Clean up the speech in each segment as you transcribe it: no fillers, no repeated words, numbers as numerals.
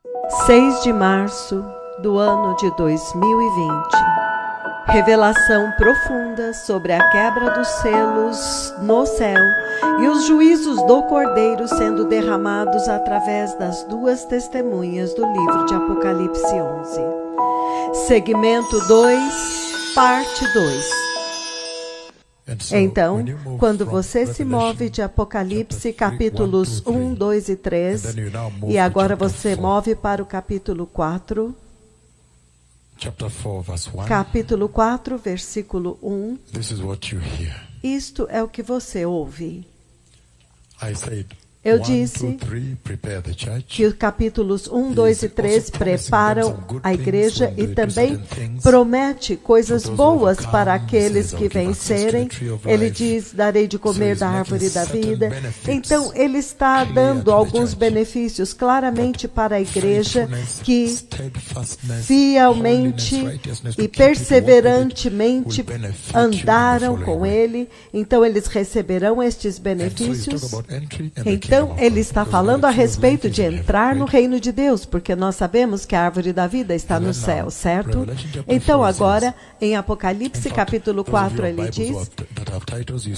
6 de março do ano de 2020. Revelação profunda sobre a quebra dos selos no céu e os juízos do Cordeiro sendo derramados através das duas testemunhas do livro de Apocalipse 11. Segmento 2, parte 2. Então, quando você se move de Apocalipse capítulos 1, 2 e 3, e agora você move para o capítulo 4, capítulo 4, versículo 1, isto é o que você ouve. Eu disse que os capítulos 1, 2 e 3 preparam a igreja e também promete coisas boas para aqueles que vencerem. Ele diz, darei de comer da árvore da vida. Então, ele está dando alguns benefícios claramente para a igreja que fielmente e perseverantemente andaram com ele. Então, eles receberão estes benefícios. Então, ele está falando a respeito de entrar no reino de Deus, porque nós sabemos que a árvore da vida está no céu, certo? Então, agora, em Apocalipse capítulo 4, ele diz,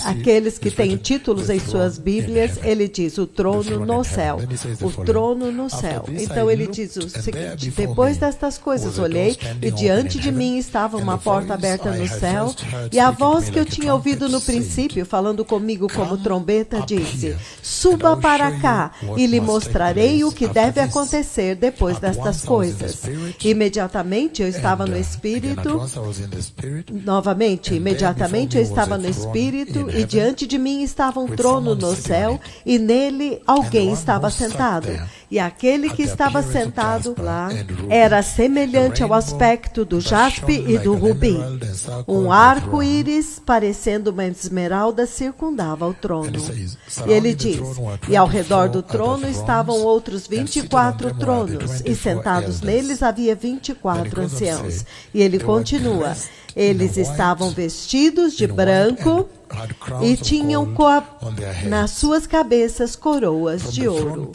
aqueles que têm títulos em suas Bíblias, ele diz, o trono no céu, o trono no céu. Então, ele diz o seguinte, depois destas coisas olhei, e diante de mim estava uma porta aberta no céu, e a voz que eu tinha ouvido no princípio, falando comigo como trombeta, disse, suba para cá e lhe mostrarei o que deve acontecer depois destas coisas. Imediatamente eu estava no Espírito, novamente, imediatamente eu estava no Espírito e diante de mim estava um trono no céu e nele alguém estava sentado. E aquele que estava sentado lá era semelhante ao aspecto do jaspe e do rubi. Um arco-íris parecendo uma esmeralda circundava o trono. E ele diz, e ao redor do trono estavam outros 24 tronos, e sentados neles havia 24 anciãos. E ele continua, eles estavam vestidos de branco e tinham nas suas cabeças coroas de ouro.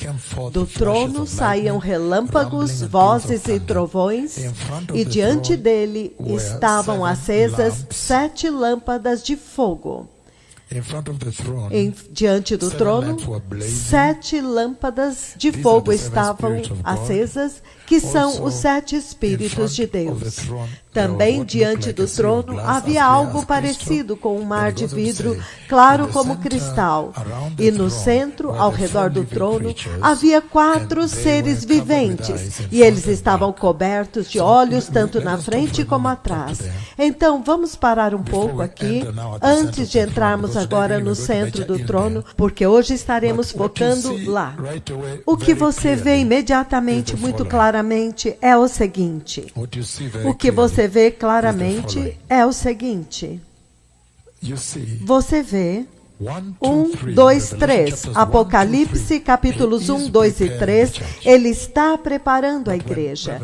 Do trono saíam relâmpagos, vozes e trovões, e diante dele estavam acesas 7 lâmpadas de fogo. Diante do trono, 7 lâmpadas de fogo estavam acesas, que são os 7 Espíritos de Deus. Também diante do trono havia algo parecido com um mar de vidro, claro como cristal. E no centro, ao redor do trono, havia 4 seres viventes, e eles estavam cobertos de olhos, tanto na frente como atrás. Então, vamos parar um pouco aqui, antes de entrarmos agora no centro do trono, porque hoje estaremos focando lá. O que você vê imediatamente, muito claramente, é o seguinte. O que você vê claramente é o seguinte. Você vê 1, 2, 3. Apocalipse, capítulos 1, 2 e 3. Ele está preparando a igreja.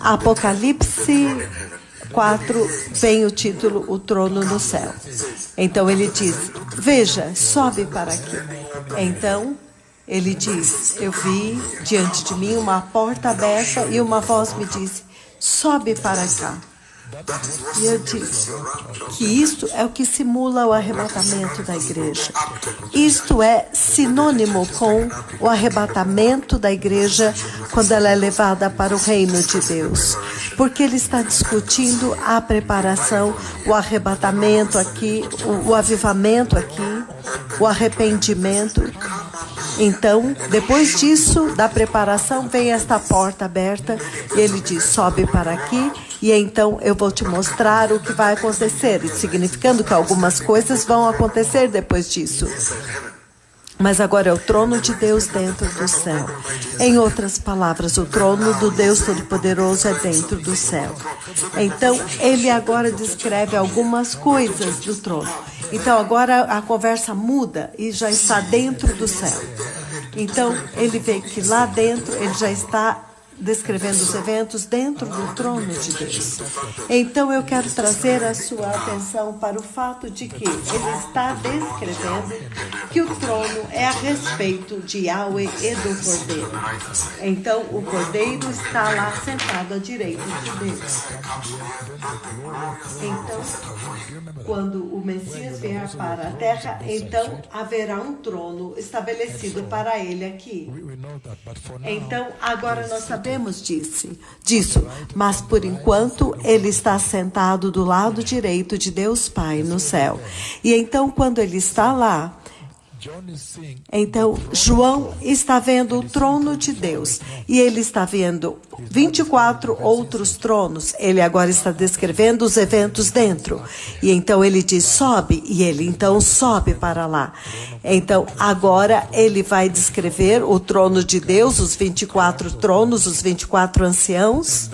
Apocalipse 4 vem o título, o trono no céu. Então ele diz, veja, sobe para aqui. Então, ele diz, eu vi diante de mim uma porta aberta e uma voz me disse, sobe para cá. E eu disse que isto é o que simula o arrebatamento da igreja. Isto é sinônimo com o arrebatamento da igreja quando ela é levada para o reino de Deus. Porque ele está discutindo a preparação, o arrebatamento aqui, o avivamento aqui, o arrependimento. Então, depois disso, da preparação, vem esta porta aberta e ele diz, sobe para aqui e então eu vou te mostrar o que vai acontecer, significando que algumas coisas vão acontecer depois disso. Mas agora é o trono de Deus dentro do céu. Em outras palavras, o trono do Deus Todo-Poderoso é dentro do céu. Então, ele agora descreve algumas coisas do trono. Então, agora a conversa muda e já está dentro do céu. Então, ele vê que lá dentro ele já está descrevendo os eventos dentro do trono de Deus. Então eu quero trazer a sua atenção para o fato de que ele está descrevendo que o trono é a respeito de Yahweh e do Cordeiro. Então o Cordeiro está lá sentado à direita de Deus. Então, quando o Messias vier para a terra, então haverá um trono estabelecido para ele aqui. Então, agora nós sabemos disso, mas por enquanto ele está sentado do lado direito de Deus Pai no céu. E então, quando ele está lá, então João está vendo o trono de Deus e ele está vendo 24 outros tronos. Ele agora está descrevendo os eventos dentro. E então ele diz, sobe, e ele então sobe para lá. Então agora ele vai descrever o trono de Deus, os 24 tronos, os 24 anciãos.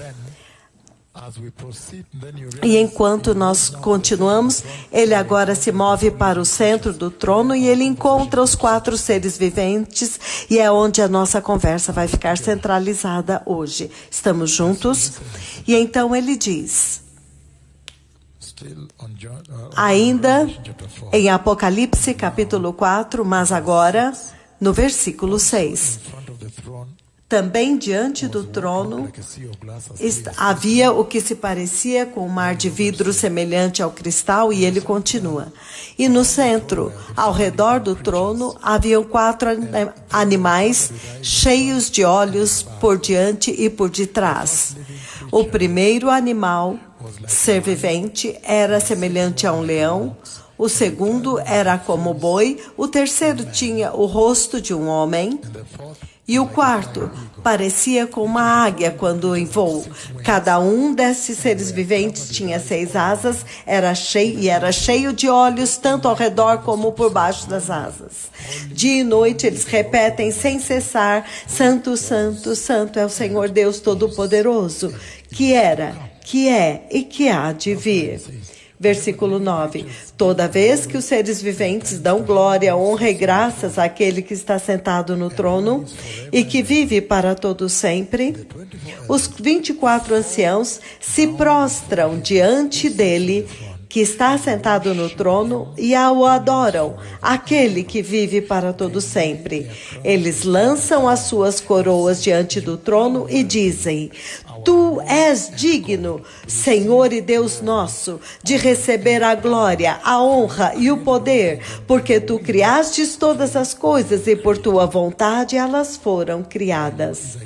E enquanto nós continuamos, ele agora se move para o centro do trono e ele encontra os 4 seres viventes, e é onde a nossa conversa vai ficar centralizada hoje. Estamos juntos? E então ele diz, ainda em Apocalipse capítulo 4, mas agora no versículo 6. Também diante do trono havia o que se parecia com um mar de vidro semelhante ao cristal, e ele continua. E no centro, ao redor do trono, haviam 4 animais cheios de olhos por diante e por detrás. O primeiro animal, ser vivente, era semelhante a um leão. O segundo era como boi. O terceiro tinha o rosto de um homem. E o quarto parecia com uma águia quando em voo. Cada um desses seres viventes tinha 6 asas, era cheio de olhos, tanto ao redor como por baixo das asas. Dia e noite eles repetem sem cessar, Santo, Santo, Santo é o Senhor Deus Todo-Poderoso, que era, que é e que há de vir. Versículo 9. Toda vez que os seres viventes dão glória, honra e graças àquele que está sentado no trono e que vive para todo sempre, os 24 anciãos se prostram diante dele, que está sentado no trono, e o adoram, aquele que vive para todo sempre. Eles lançam as suas coroas diante do trono e dizem, Tu és digno, Senhor e Deus nosso, de receber a glória, a honra e o poder, porque Tu criastes todas as coisas e por Tua vontade elas foram criadas.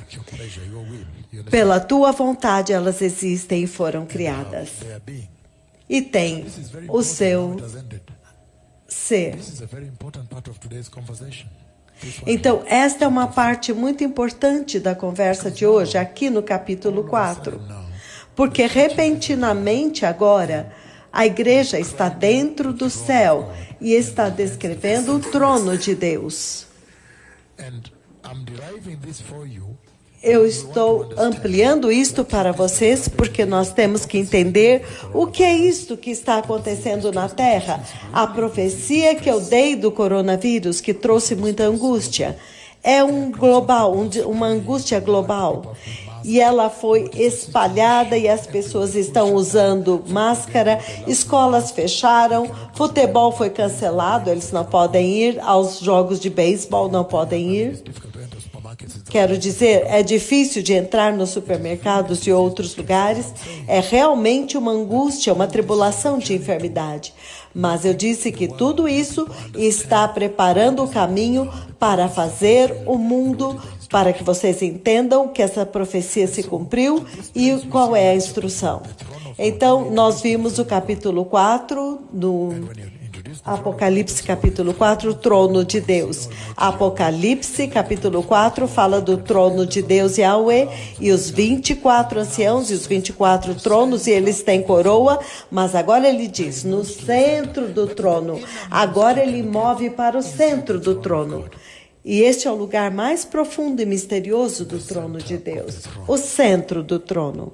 Pela Tua vontade elas existem e foram criadas. E tem o seu ser. Então, esta é uma parte muito importante da conversa de hoje, aqui no capítulo 4. Porque, repentinamente agora, a igreja está dentro do céu e está descrevendo o trono de Deus. Eu estou ampliando isto para vocês porque nós temos que entender o que é isto que está acontecendo na Terra. A profecia que eu dei do coronavírus, que trouxe muita angústia, é uma angústia global. E ela foi espalhada e as pessoas estão usando máscara, escolas fecharam, futebol foi cancelado, eles não podem ir, aos jogos de beisebol não podem ir. Quero dizer, é difícil de entrar nos supermercados e outros lugares. É realmente uma angústia, uma tribulação de enfermidade. Mas eu disse que tudo isso está preparando o caminho para fazer o mundo, para que vocês entendam que essa profecia se cumpriu e qual é a instrução. Então, nós vimos o capítulo 4 no Apocalipse capítulo 4, o trono de Deus. Apocalipse capítulo 4 fala do trono de Deus Yahweh e os 24 anciãos e os 24 tronos, e eles têm coroa, mas agora ele diz, no centro do trono. Agora ele move para o centro do trono. E este é o lugar mais profundo e misterioso do trono de Deus, o centro do trono.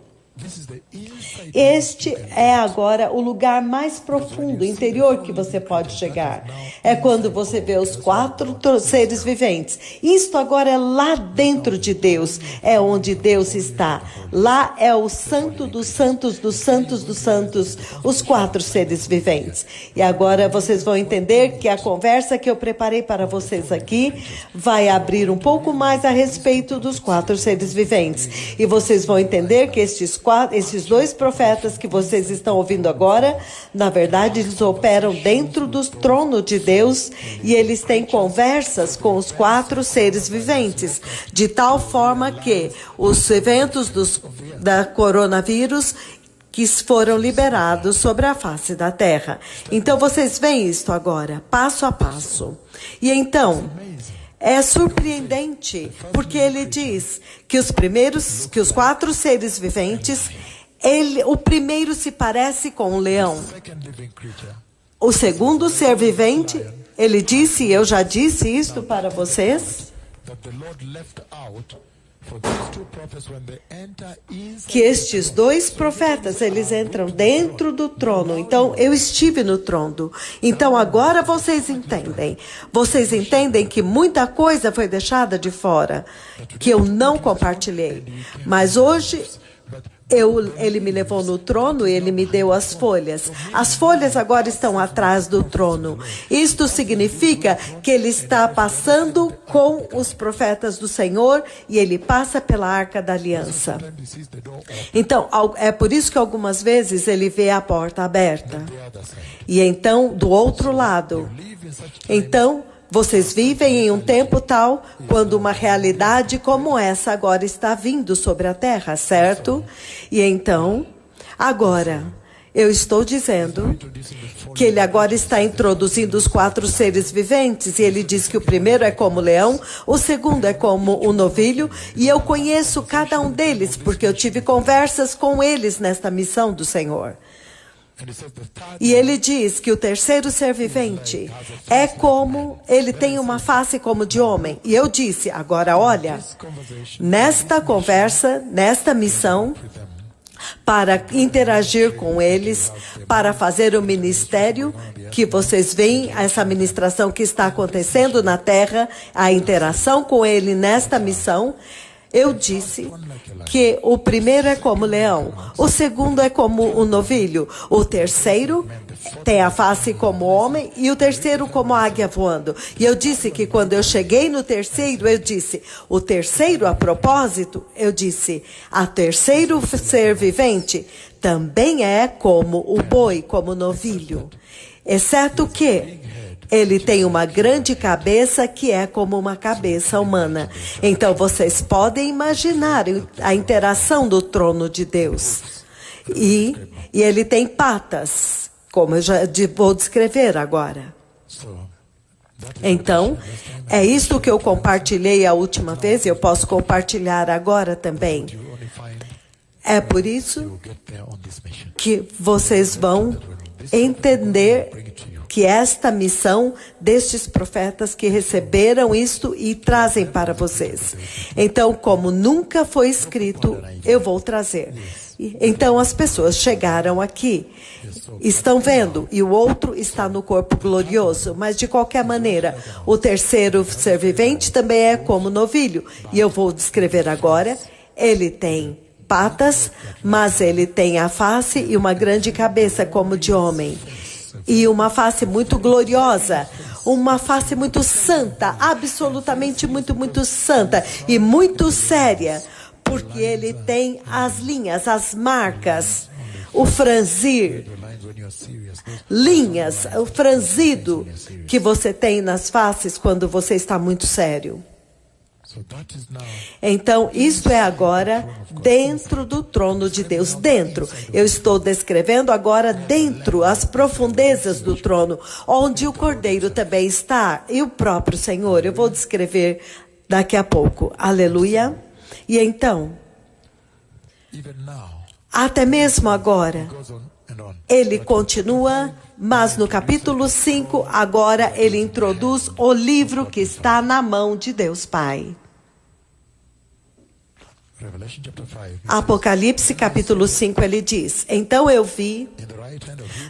Este é agora o lugar mais profundo, interior que você pode chegar. É quando você vê os 4 seres viventes. Isto agora é lá dentro de Deus, é onde Deus está. Lá é o santo dos santos, dos santos dos santos, os 4 seres viventes. E agora vocês vão entender que a conversa que eu preparei para vocês aqui vai abrir um pouco mais a respeito dos 4 seres viventes. E vocês vão entender que esses 2 profetas que vocês estão ouvindo agora, na verdade, eles operam dentro do trono de Deus e eles têm conversas com os 4 seres viventes, de tal forma que os eventos da coronavírus que foram liberados sobre a face da terra. Então, vocês veem isto agora, passo a passo. E então, é surpreendente, porque ele diz que os 4 seres viventes, o primeiro se parece com um leão. O segundo ser vivente, ele disse, eu já disse isto para vocês, que estes 2 profetas, eles entram dentro do trono. Então, eu estive no trono. Então, agora vocês entendem. Vocês entendem que muita coisa foi deixada de fora, que eu não compartilhei. Mas hoje, ele me levou no trono e ele me deu as folhas. As folhas agora estão atrás do trono. Isto significa que ele está passando com os profetas do Senhor e ele passa pela Arca da Aliança. Então, é por isso que algumas vezes ele vê a porta aberta. E então, do outro lado. Então, vocês vivem em um tempo tal, quando uma realidade como essa agora está vindo sobre a terra, certo? E então, agora, eu estou dizendo que ele agora está introduzindo os 4 seres viventes, e ele diz que o primeiro é como o leão, o segundo é como o novilho, e eu conheço cada um deles, porque eu tive conversas com eles nesta missão do Senhor. E ele diz que o terceiro ser vivente é como, ele tem uma face como de homem. E eu disse, agora olha, nesta conversa, nesta missão, para interagir com eles, para fazer o ministério que vocês veem, essa ministração que está acontecendo na terra, a interação com ele nesta missão. Eu disse que o primeiro é como leão, o segundo é como o novilho, o terceiro tem a face como homem e o terceiro como águia voando. E eu disse que quando eu cheguei no terceiro, eu disse, o terceiro a propósito, eu disse, a terceiro ser vivente também é como o boi, como o novilho, exceto que ele tem uma grande cabeça que é como uma cabeça humana. Então, vocês podem imaginar a interação do trono de Deus. E ele tem patas, como eu já vou descrever agora. Então, é isso que eu compartilhei a última vez, e eu posso compartilhar agora também. É por isso que vocês vão entender que esta missão destes profetas que receberam isto e trazem para vocês. Então, como nunca foi escrito, eu vou trazer. Então, as pessoas chegaram aqui, estão vendo, e o outro está no corpo glorioso. Mas, de qualquer maneira, o terceiro ser vivente também é como novilho. E eu vou descrever agora. Ele tem patas, mas ele tem a face e uma grande cabeça como de homem. E uma face muito gloriosa, uma face muito santa, absolutamente muito santa e muito séria, porque ele tem as linhas, as marcas, o franzir, linhas, o franzido que você tem nas faces quando você está muito sério. Então, isto é agora dentro do trono de Deus, dentro. Eu estou descrevendo agora dentro, as profundezas do trono, onde o Cordeiro também está, e o próprio Senhor. Eu vou descrever daqui a pouco. Aleluia. E então, até mesmo agora, ele continua, mas no capítulo 5, agora ele introduz o livro que está na mão de Deus Pai. Apocalipse capítulo 5, ele diz: então eu vi,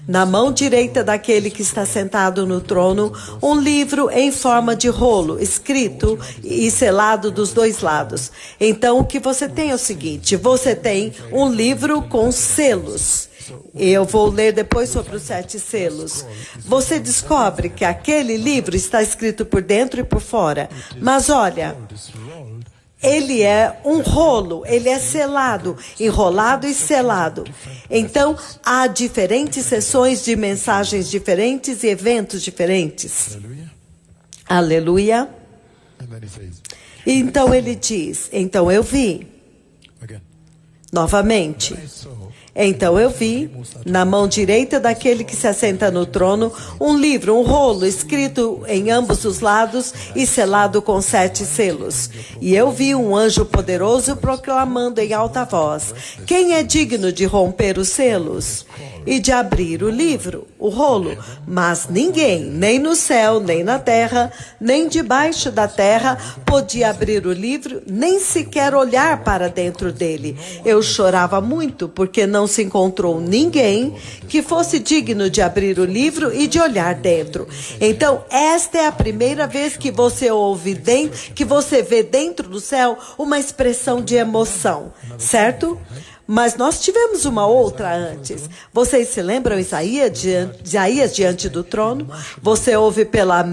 na mão direita daquele que está sentado no trono, um livro em forma de rolo, escrito e selado dos dois lados. Então o que você tem é o seguinte: você tem um livro com selos. Eu vou ler depois sobre os 7 selos. Você descobre que aquele livro está escrito por dentro e por fora. Mas olha, ele é um rolo, ele é selado, enrolado e selado. Então, há diferentes sessões de mensagens diferentes e eventos diferentes. Aleluia. Então ele diz: então eu vi. Novamente. Então eu vi, na mão direita daquele que se assenta no trono, um livro, um rolo, escrito em ambos os lados e selado com 7 selos. E eu vi um anjo poderoso proclamando em alta voz: quem é digno de romper os selos e de abrir o livro, o rolo? Mas ninguém, nem no céu, nem na terra, nem debaixo da terra, podia abrir o livro, nem sequer olhar para dentro dele. Eu chorava muito, porque não se encontrou ninguém que fosse digno de abrir o livro e de olhar dentro. Então, esta é a primeira vez que você ouve que você vê dentro do céu uma expressão de emoção, certo? Mas nós tivemos uma outra antes. Vocês se lembram Isaías diante do trono? Você ouve pela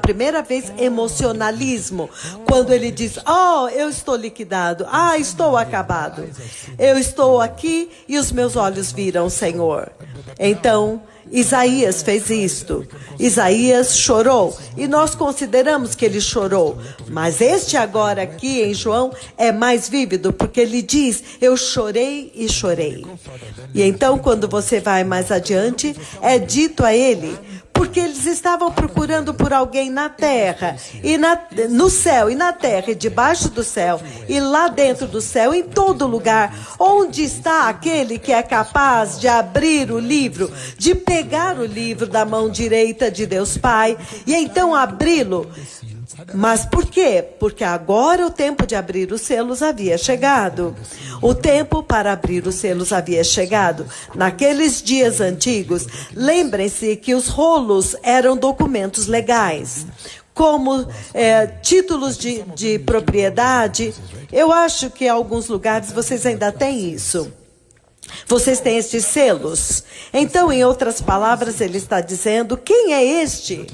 primeira vez emocionalismo. Quando ele diz: oh, eu estou liquidado. Ah, estou acabado. Eu estou aqui e os meus olhos viram o Senhor. Então, Isaías fez isto. Isaías chorou. E nós consideramos que ele chorou. Mas este agora aqui em João é mais vívido, porque ele diz: eu chorei e chorei. E então, quando você vai mais adiante, é dito a ele: porque eles estavam procurando por alguém na terra, e no céu, e na terra, e debaixo do céu, e lá dentro do céu, em todo lugar. Onde está aquele que é capaz de abrir o livro, de pegar o livro da mão direita de Deus Pai, e então abri-lo? Mas por quê? Porque agora o tempo de abrir os selos havia chegado. O tempo para abrir os selos havia chegado. Naqueles dias antigos, lembrem-se que os rolos eram documentos legais, como títulos de propriedade. Eu acho que em alguns lugares vocês ainda têm isso. Vocês têm estes selos. Então, em outras palavras, ele está dizendo: quem é este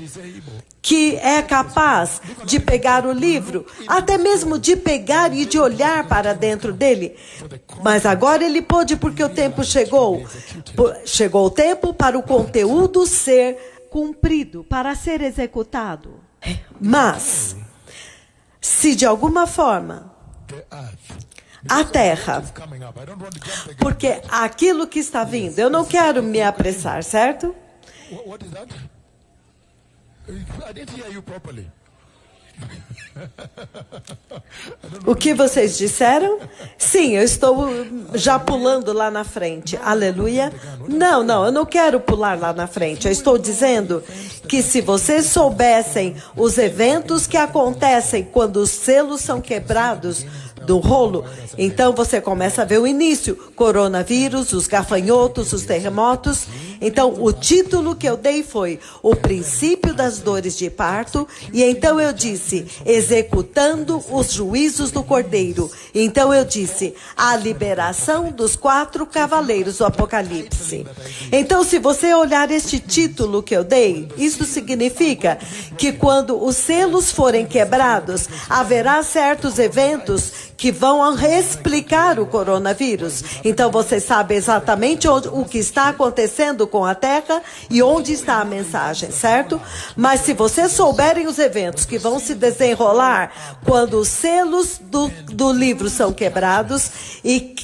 que é capaz de pegar o livro, até mesmo de pegar e de olhar para dentro dele? Mas agora ele pôde, porque o tempo chegou. Chegou o tempo para o conteúdo ser cumprido, para ser executado. Mas, se de alguma forma a terra, porque aquilo que está vindo, eu não quero me apressar, certo? O que vocês disseram? Sim, eu estou já pulando lá na frente. Aleluia. Não, eu não quero pular lá na frente. Eu estou dizendo que se vocês soubessem os eventos que acontecem quando os selos são quebrados do rolo, então você começa a ver o início: coronavírus, os gafanhotos, os terremotos. Então o título que eu dei foi O Princípio das Dores de Parto, e então eu disse: executando os juízos do Cordeiro. Então eu disse: a liberação dos 4 cavaleiros do Apocalipse. Então, se você olhar este título que eu dei, isso significa que quando os selos forem quebrados, haverá certos eventos que vão explicar o coronavírus. Então você sabe exatamente o que está acontecendo com a Terra e onde está a mensagem, certo? Mas se vocês souberem os eventos que vão se desenrolar quando os selos do livro são quebrados e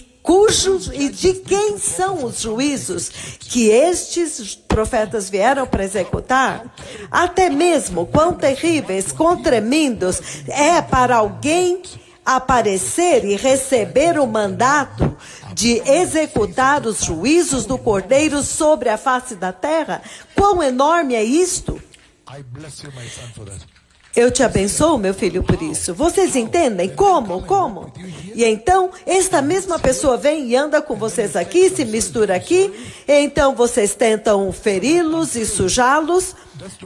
de quem são os juízos que estes profetas vieram para executar, até mesmo quão terríveis, quão tremendos é para alguém aparecer e receber o mandato de executar os juízos do Cordeiro sobre a face da terra. Quão enorme é isto? Eu te abençoo, meu filho, por isso. Vocês entendem? Como? E então, esta mesma pessoa vem e anda com vocês aqui, se mistura aqui. E então, vocês tentam feri-los e sujá-los.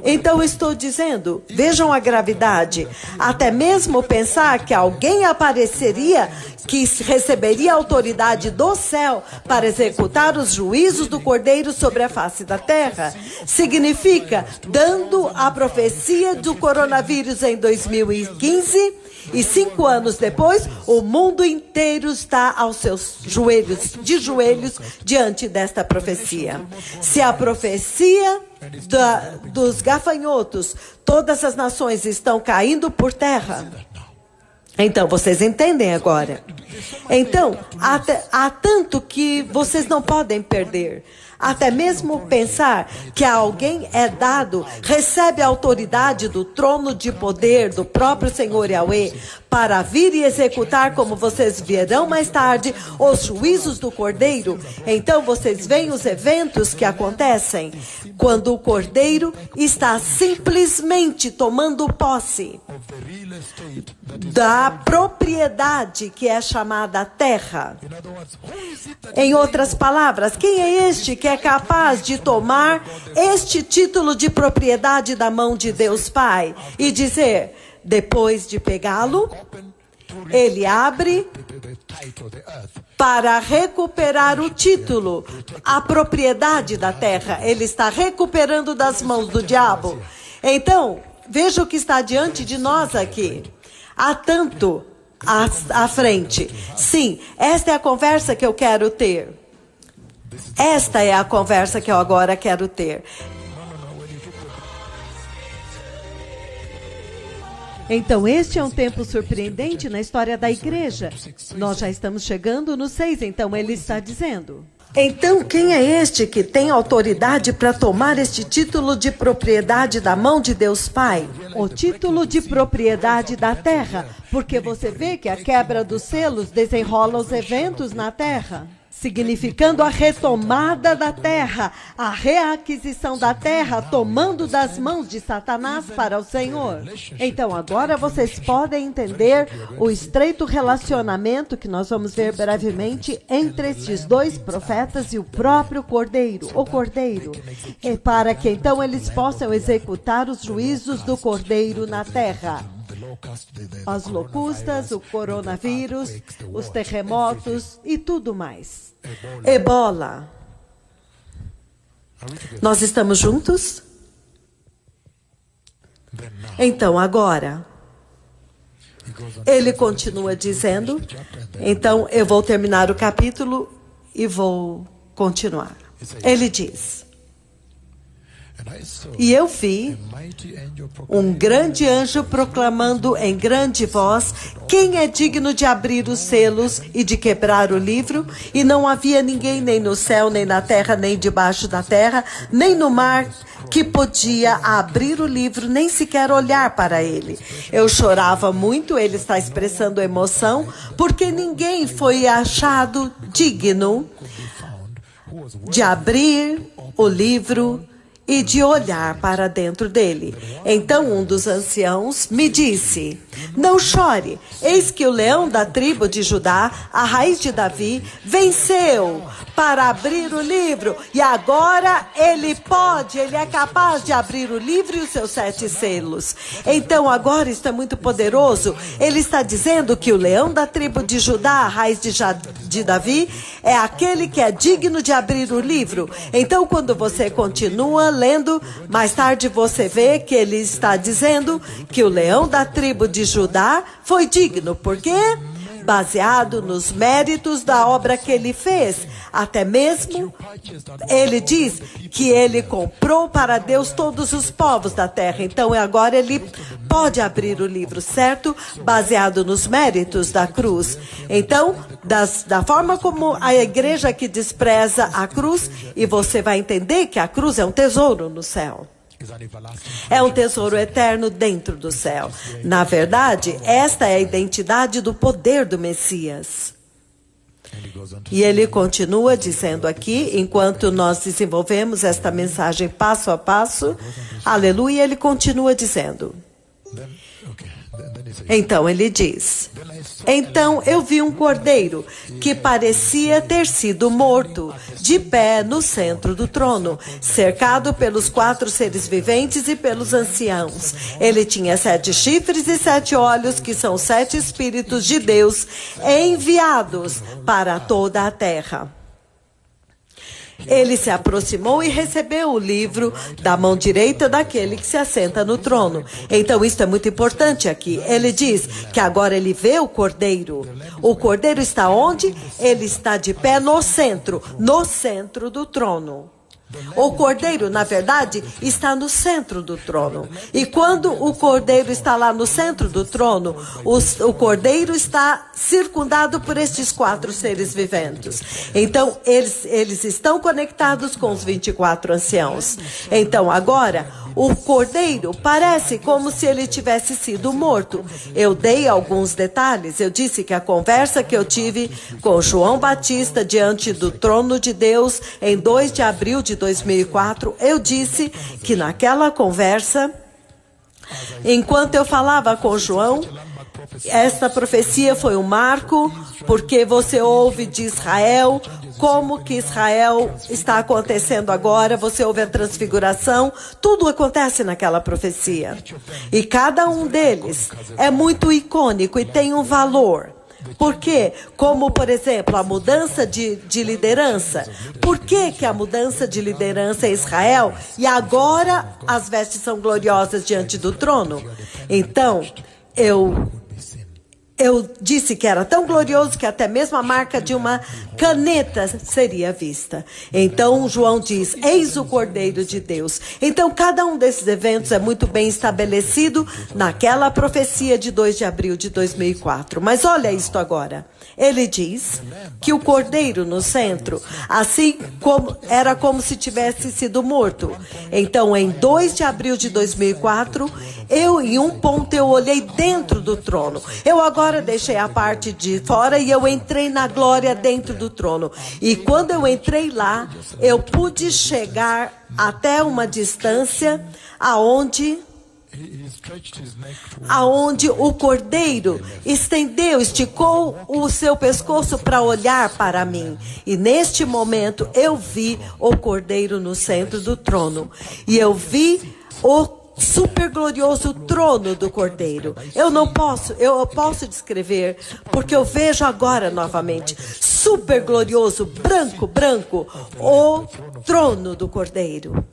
Então, estou dizendo, vejam a gravidade. Até mesmo pensar que alguém apareceria, que receberia a autoridade do céu para executar os juízos do Cordeiro sobre a face da terra, significa dando a profecia do coronavírus em 2015 e 5 anos depois, o mundo inteiro está aos seus joelhos, de joelhos, diante desta profecia. Se a profecia dos gafanhotos, todas as nações estão caindo por terra. Então, vocês entendem agora. Então, há tanto que vocês não podem perder. Até mesmo pensar que a alguém é dado, recebe a autoridade do trono de poder do próprio Senhor Yahweh para vir e executar, como vocês verão mais tarde, os juízos do Cordeiro. Então vocês veem os eventos que acontecem quando o Cordeiro está simplesmente tomando posse da propriedade que é chamada terra. Em outras palavras, quem é este que é capaz de tomar este título de propriedade da mão de Deus Pai e dizer, depois de pegá-lo, ele abre para recuperar o título, a propriedade da terra. Ele está recuperando das mãos do diabo. Então, veja o que está diante de nós aqui. Há tanto à frente. Sim, esta é a conversa que eu quero ter. Esta é a conversa que eu agora quero ter. Então, este é um tempo surpreendente na história da igreja. Nós já estamos chegando no 6, então ele está dizendo. Então, quem é este que tem autoridade para tomar este título de propriedade da mão de Deus Pai? O título de propriedade da terra, porque você vê que a quebra dos selos desenrola os eventos na terra. Significando a retomada da terra, a reaquisição da terra, tomando das mãos de Satanás para o Senhor. Então, agora vocês podem entender o estreito relacionamento que nós vamos ver brevemente entre estes dois profetas e o próprio Cordeiro, o Cordeiro. E para que então eles possam executar os juízos do Cordeiro na terra. As locustas, o coronavírus, os terremotos e tudo mais. Ebola. Nós estamos juntos? Então, agora, ele continua dizendo, então eu vou terminar o capítulo e vou continuar. Ele diz, e eu vi um grande anjo proclamando em grande voz, quem é digno de abrir os selos e de quebrar o livro? E não havia ninguém nem no céu, nem na terra, nem debaixo da terra, nem no mar, que podia abrir o livro, nem sequer olhar para ele. Eu chorava muito, ele está expressando emoção, porque ninguém foi achado digno de abrir o livro e de olhar para dentro dele. Então um dos anciãos me disse, não chore, eis que o leão da tribo de Judá, a raiz de Davi, venceu para abrir o livro, e agora ele é capaz de abrir o livro e os seus 7 selos. Então agora isso é muito poderoso. Ele está dizendo que o leão da tribo de Judá, a raiz de Davi, é aquele que é digno de abrir o livro. Então quando você continua lendo, mais tarde você vê que ele está dizendo que o leão da tribo de Judá foi digno. Por quê? Baseado nos méritos da obra que ele fez. Até mesmo, ele diz que ele comprou para Deus todos os povos da terra. Então, agora ele pode abrir o livro, certo? Baseado nos méritos da cruz. Então, da forma como a igreja que despreza a cruz, e você vai entender que a cruz é um tesouro no céu. É um tesouro eterno dentro do céu. Na verdade, esta é a identidade do poder do Messias. E ele continua dizendo aqui, enquanto nós desenvolvemos esta mensagem passo a passo, aleluia, ele continua dizendo, Então ele diz: então eu vi um cordeiro que parecia ter sido morto, de pé no centro do trono, cercado pelos 4 seres viventes e pelos anciãos. Ele tinha 7 chifres e 7 olhos, que são 7 espíritos de Deus enviados para toda a terra. Ele se aproximou e recebeu o livro da mão direita daquele que se assenta no trono. Então, isso é muito importante aqui. Ele diz que agora ele vê o cordeiro. O cordeiro está onde? Ele está de pé no centro do trono. O cordeiro, na verdade, está no centro do trono. E quando o cordeiro está lá no centro do trono, o cordeiro está circundado por estes 4 seres viventes. Então, eles estão conectados com os 24 anciãos. Então, agora, o cordeiro parece como se ele tivesse sido morto. Eu dei alguns detalhes. Eu disse que a conversa que eu tive com João Batista diante do trono de Deus em 2 de abril de 2004, eu disse que naquela conversa, enquanto eu falava com João, esta profecia foi um marco, porque você ouve de Israel, como que Israel está acontecendo agora, você ouve a transfiguração, tudo acontece naquela profecia. E cada um deles é muito icônico e tem um valor. Por quê? Como, por exemplo, a mudança de liderança. Por que a mudança de liderança é Israel e agora as vestes são gloriosas diante do trono? Então, eu disse que era tão glorioso que até mesmo a marca de uma caneta seria vista. Então, João diz, eis o Cordeiro de Deus. Então, cada um desses eventos é muito bem estabelecido naquela profecia de 2 de abril de 2004. Mas olha isto agora. Ele diz que o cordeiro no centro, assim como era como se tivesse sido morto. Então, em 2 de abril de 2004, em um ponto eu olhei dentro do trono. Eu agora deixei a parte de fora e eu entrei na glória dentro do trono. E quando eu entrei lá, eu pude chegar até uma distância aonde o cordeiro esticou o seu pescoço para olhar para mim. E neste momento eu vi o cordeiro no centro do trono. E eu vi o super glorioso trono do cordeiro. Eu posso descrever, porque eu vejo agora novamente, super glorioso, branco, o trono do cordeiro.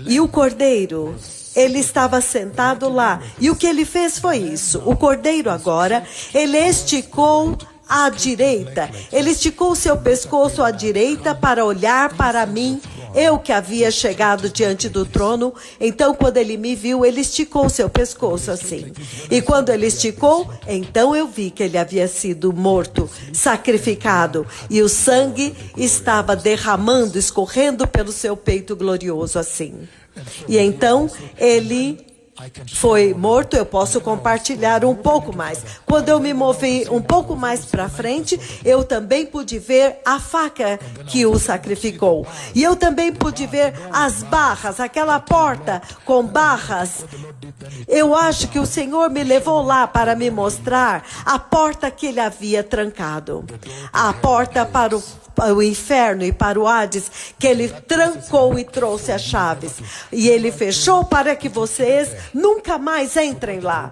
E o cordeiro, ele estava sentado lá. E o que ele fez foi isso. O cordeiro agora, ele esticou à direita. Ele esticou o seu pescoço à direita para olhar para mim. Eu que havia chegado diante do trono. Então, quando ele me viu, ele esticou o seu pescoço assim. E quando ele esticou, então eu vi que ele havia sido morto, sacrificado. E o sangue estava derramando, escorrendo pelo seu peito glorioso assim. E então, ele foi morto. Eu posso compartilhar um pouco mais. Quando eu me movi um pouco mais para frente, eu também pude ver a faca que o sacrificou. E eu também pude ver as barras, aquela porta com barras. Eu acho que o Senhor me levou lá para me mostrar a porta que ele havia trancado. A porta para o inferno e para o Hades, que ele trancou e trouxe as chaves. E ele fechou para que vocês nunca mais entrem lá.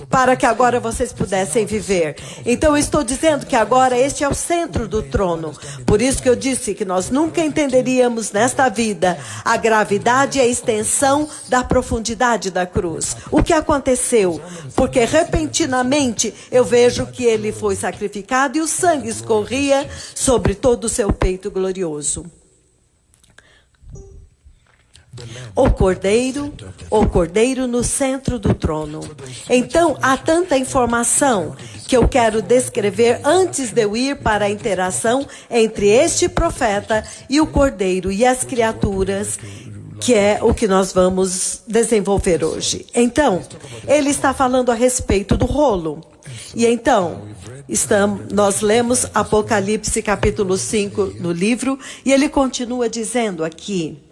Para que agora vocês pudessem viver. Então, eu estou dizendo que agora este é o centro do trono. Por isso que eu disse que nós nunca entenderíamos nesta vida a gravidade e a extensão da profundidade da cruz. O que aconteceu? Porque repentinamente eu vejo que ele foi sacrificado e o sangue escorria sobre todo o seu peito glorioso. O cordeiro no centro do trono. Então, há tanta informação que eu quero descrever antes de eu ir para a interação entre este profeta e o cordeiro e as criaturas, que é o que nós vamos desenvolver hoje. Então, ele está falando a respeito do rolo. E então, nós lemos Apocalipse capítulo 5 no livro, e ele continua dizendo aqui,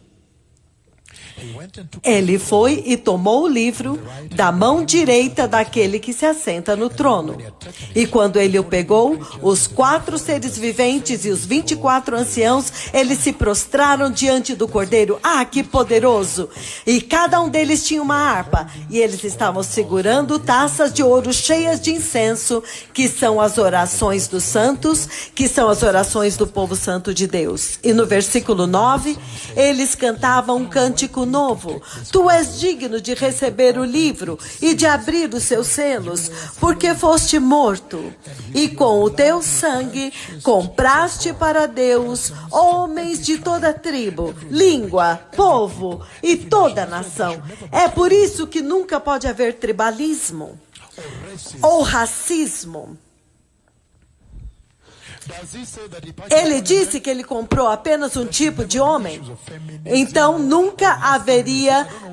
Ele foi e tomou o livro da mão direita daquele que se assenta no trono. E quando ele o pegou, os 4 seres viventes e os 24 anciãos, eles se prostraram diante do Cordeiro. Ah, que poderoso! E cada um deles tinha uma harpa, e eles estavam segurando taças de ouro cheias de incenso, que são as orações dos santos, que são as orações do povo santo de Deus. E no versículo 9, eles cantavam um cântico novo. Tu és digno de receber o livro e de abrir os seus selos, porque foste morto, e com o teu sangue compraste para Deus homens de toda tribo, língua, povo e toda nação. É por isso que nunca pode haver tribalismo ou racismo. Ele disse que ele comprou apenas um tipo de homem. Então nunca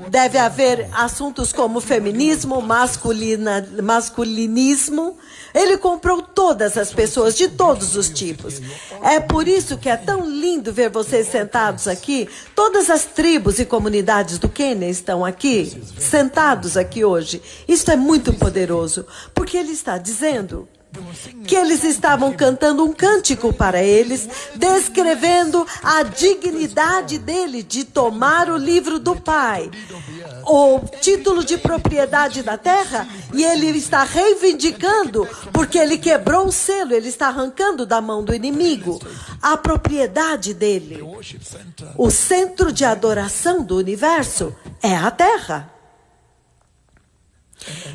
deve haver assuntos como feminismo, masculinismo. Ele comprou todas as pessoas de todos os tipos. É por isso que é tão lindo ver vocês sentados aqui. Todas as tribos e comunidades do Quênia estão aqui, sentados aqui hoje. Isso é muito poderoso, porque ele está dizendo que eles estavam cantando um cântico para eles, descrevendo a dignidade dele de tomar o livro do Pai, o título de propriedade da terra, e ele está reivindicando, porque ele quebrou o selo, ele está arrancando da mão do inimigo a propriedade dele. O centro de adoração do universo é a terra.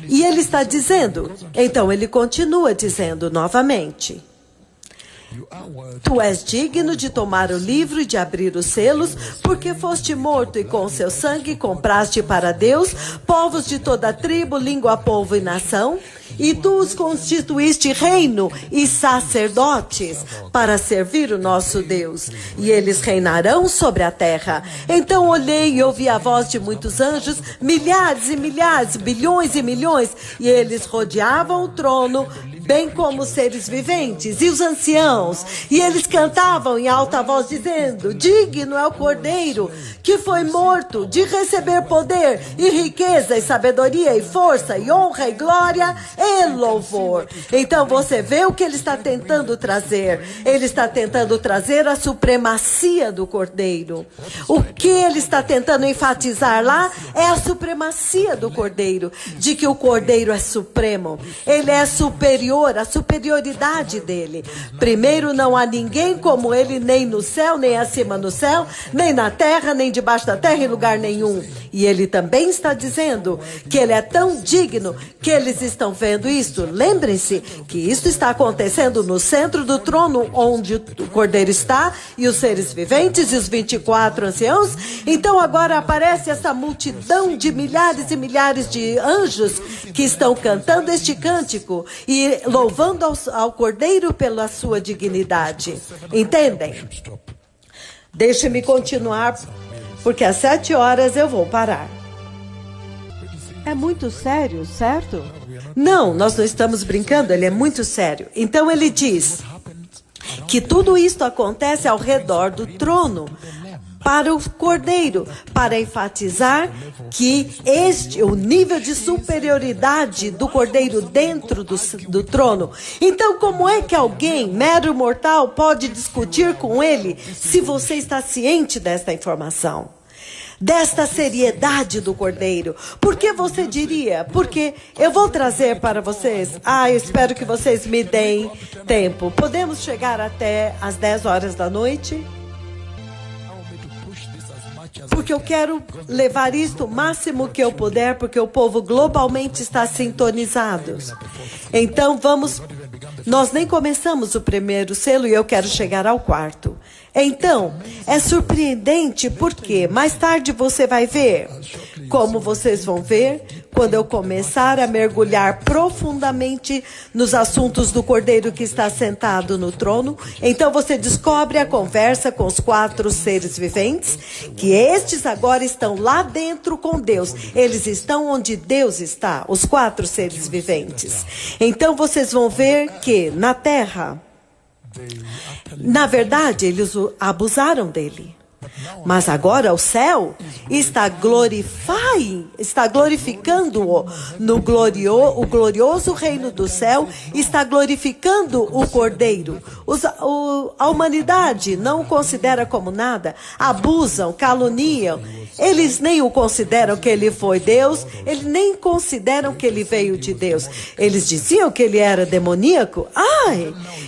E ele está dizendo, então ele continua dizendo novamente: tu és digno de tomar o livro e de abrir os selos, porque foste morto e com seu sangue compraste para Deus povos de toda tribo, língua, povo e nação. E tu os constituíste reino e sacerdotes para servir o nosso Deus. E eles reinarão sobre a terra. Então olhei e ouvi a voz de muitos anjos, milhares e milhares, bilhões e milhões. E eles rodeavam o trono, bem como os seres viventes e os anciãos. E eles cantavam em alta voz, dizendo: digno é o Cordeiro que foi morto de receber poder e riqueza e sabedoria e força e honra e glória e louvor. Então você vê o que ele está tentando trazer. Ele está tentando trazer a supremacia do Cordeiro. O que ele está tentando enfatizar lá é a supremacia do Cordeiro, de que o Cordeiro é supremo. Ele é superior, a superioridade dele. Primeiro, não há ninguém como ele, nem no céu, nem acima no céu, nem na terra, nem debaixo da terra, em lugar nenhum. E ele também está dizendo que ele é tão digno que eles estão vendo isso. Lembrem-se que isso está acontecendo no centro do trono, onde o Cordeiro está, e os seres viventes e os 24 anciãos. Então agora aparece essa multidão de milhares e milhares de anjos que estão cantando este cântico e louvando ao Cordeiro pela sua dignidade. Entendem? Deixe-me continuar, porque às 7 horas eu vou parar. É muito sério, certo? Não, nós não estamos brincando, ele é muito sério. Então ele diz que tudo isto acontece ao redor do trono, para o Cordeiro, para enfatizar que o nível de superioridade do Cordeiro dentro do trono. Então, como é que alguém, mero mortal, pode discutir com ele se você está ciente desta informação? Desta seriedade do Cordeiro. Por que você diria? Porque eu vou trazer para vocês. Eu espero que vocês me deem tempo. Podemos chegar até às 10 horas da noite? Porque eu quero levar isto o máximo que eu puder, porque o povo globalmente está sintonizado. Então nós nem começamos o primeiro selo e eu quero chegar ao 4º. Então, é surpreendente porque mais tarde você vai ver, como vocês vão ver, quando eu começar a mergulhar profundamente nos assuntos do Cordeiro que está sentado no trono. Então você descobre a conversa com os 4 seres viventes, que estes agora estão lá dentro com Deus. Eles estão onde Deus está, os 4 seres viventes. Então vocês vão ver que na terra, na verdade, eles abusaram dele. Mas agora o céu está glorificando-o o glorioso reino do céu, está glorificando o Cordeiro. A humanidade não o considera como nada, abusam, caluniam. Eles nem o consideram que ele foi Deus, eles nem consideram que ele veio de Deus. Eles diziam que ele era demoníaco.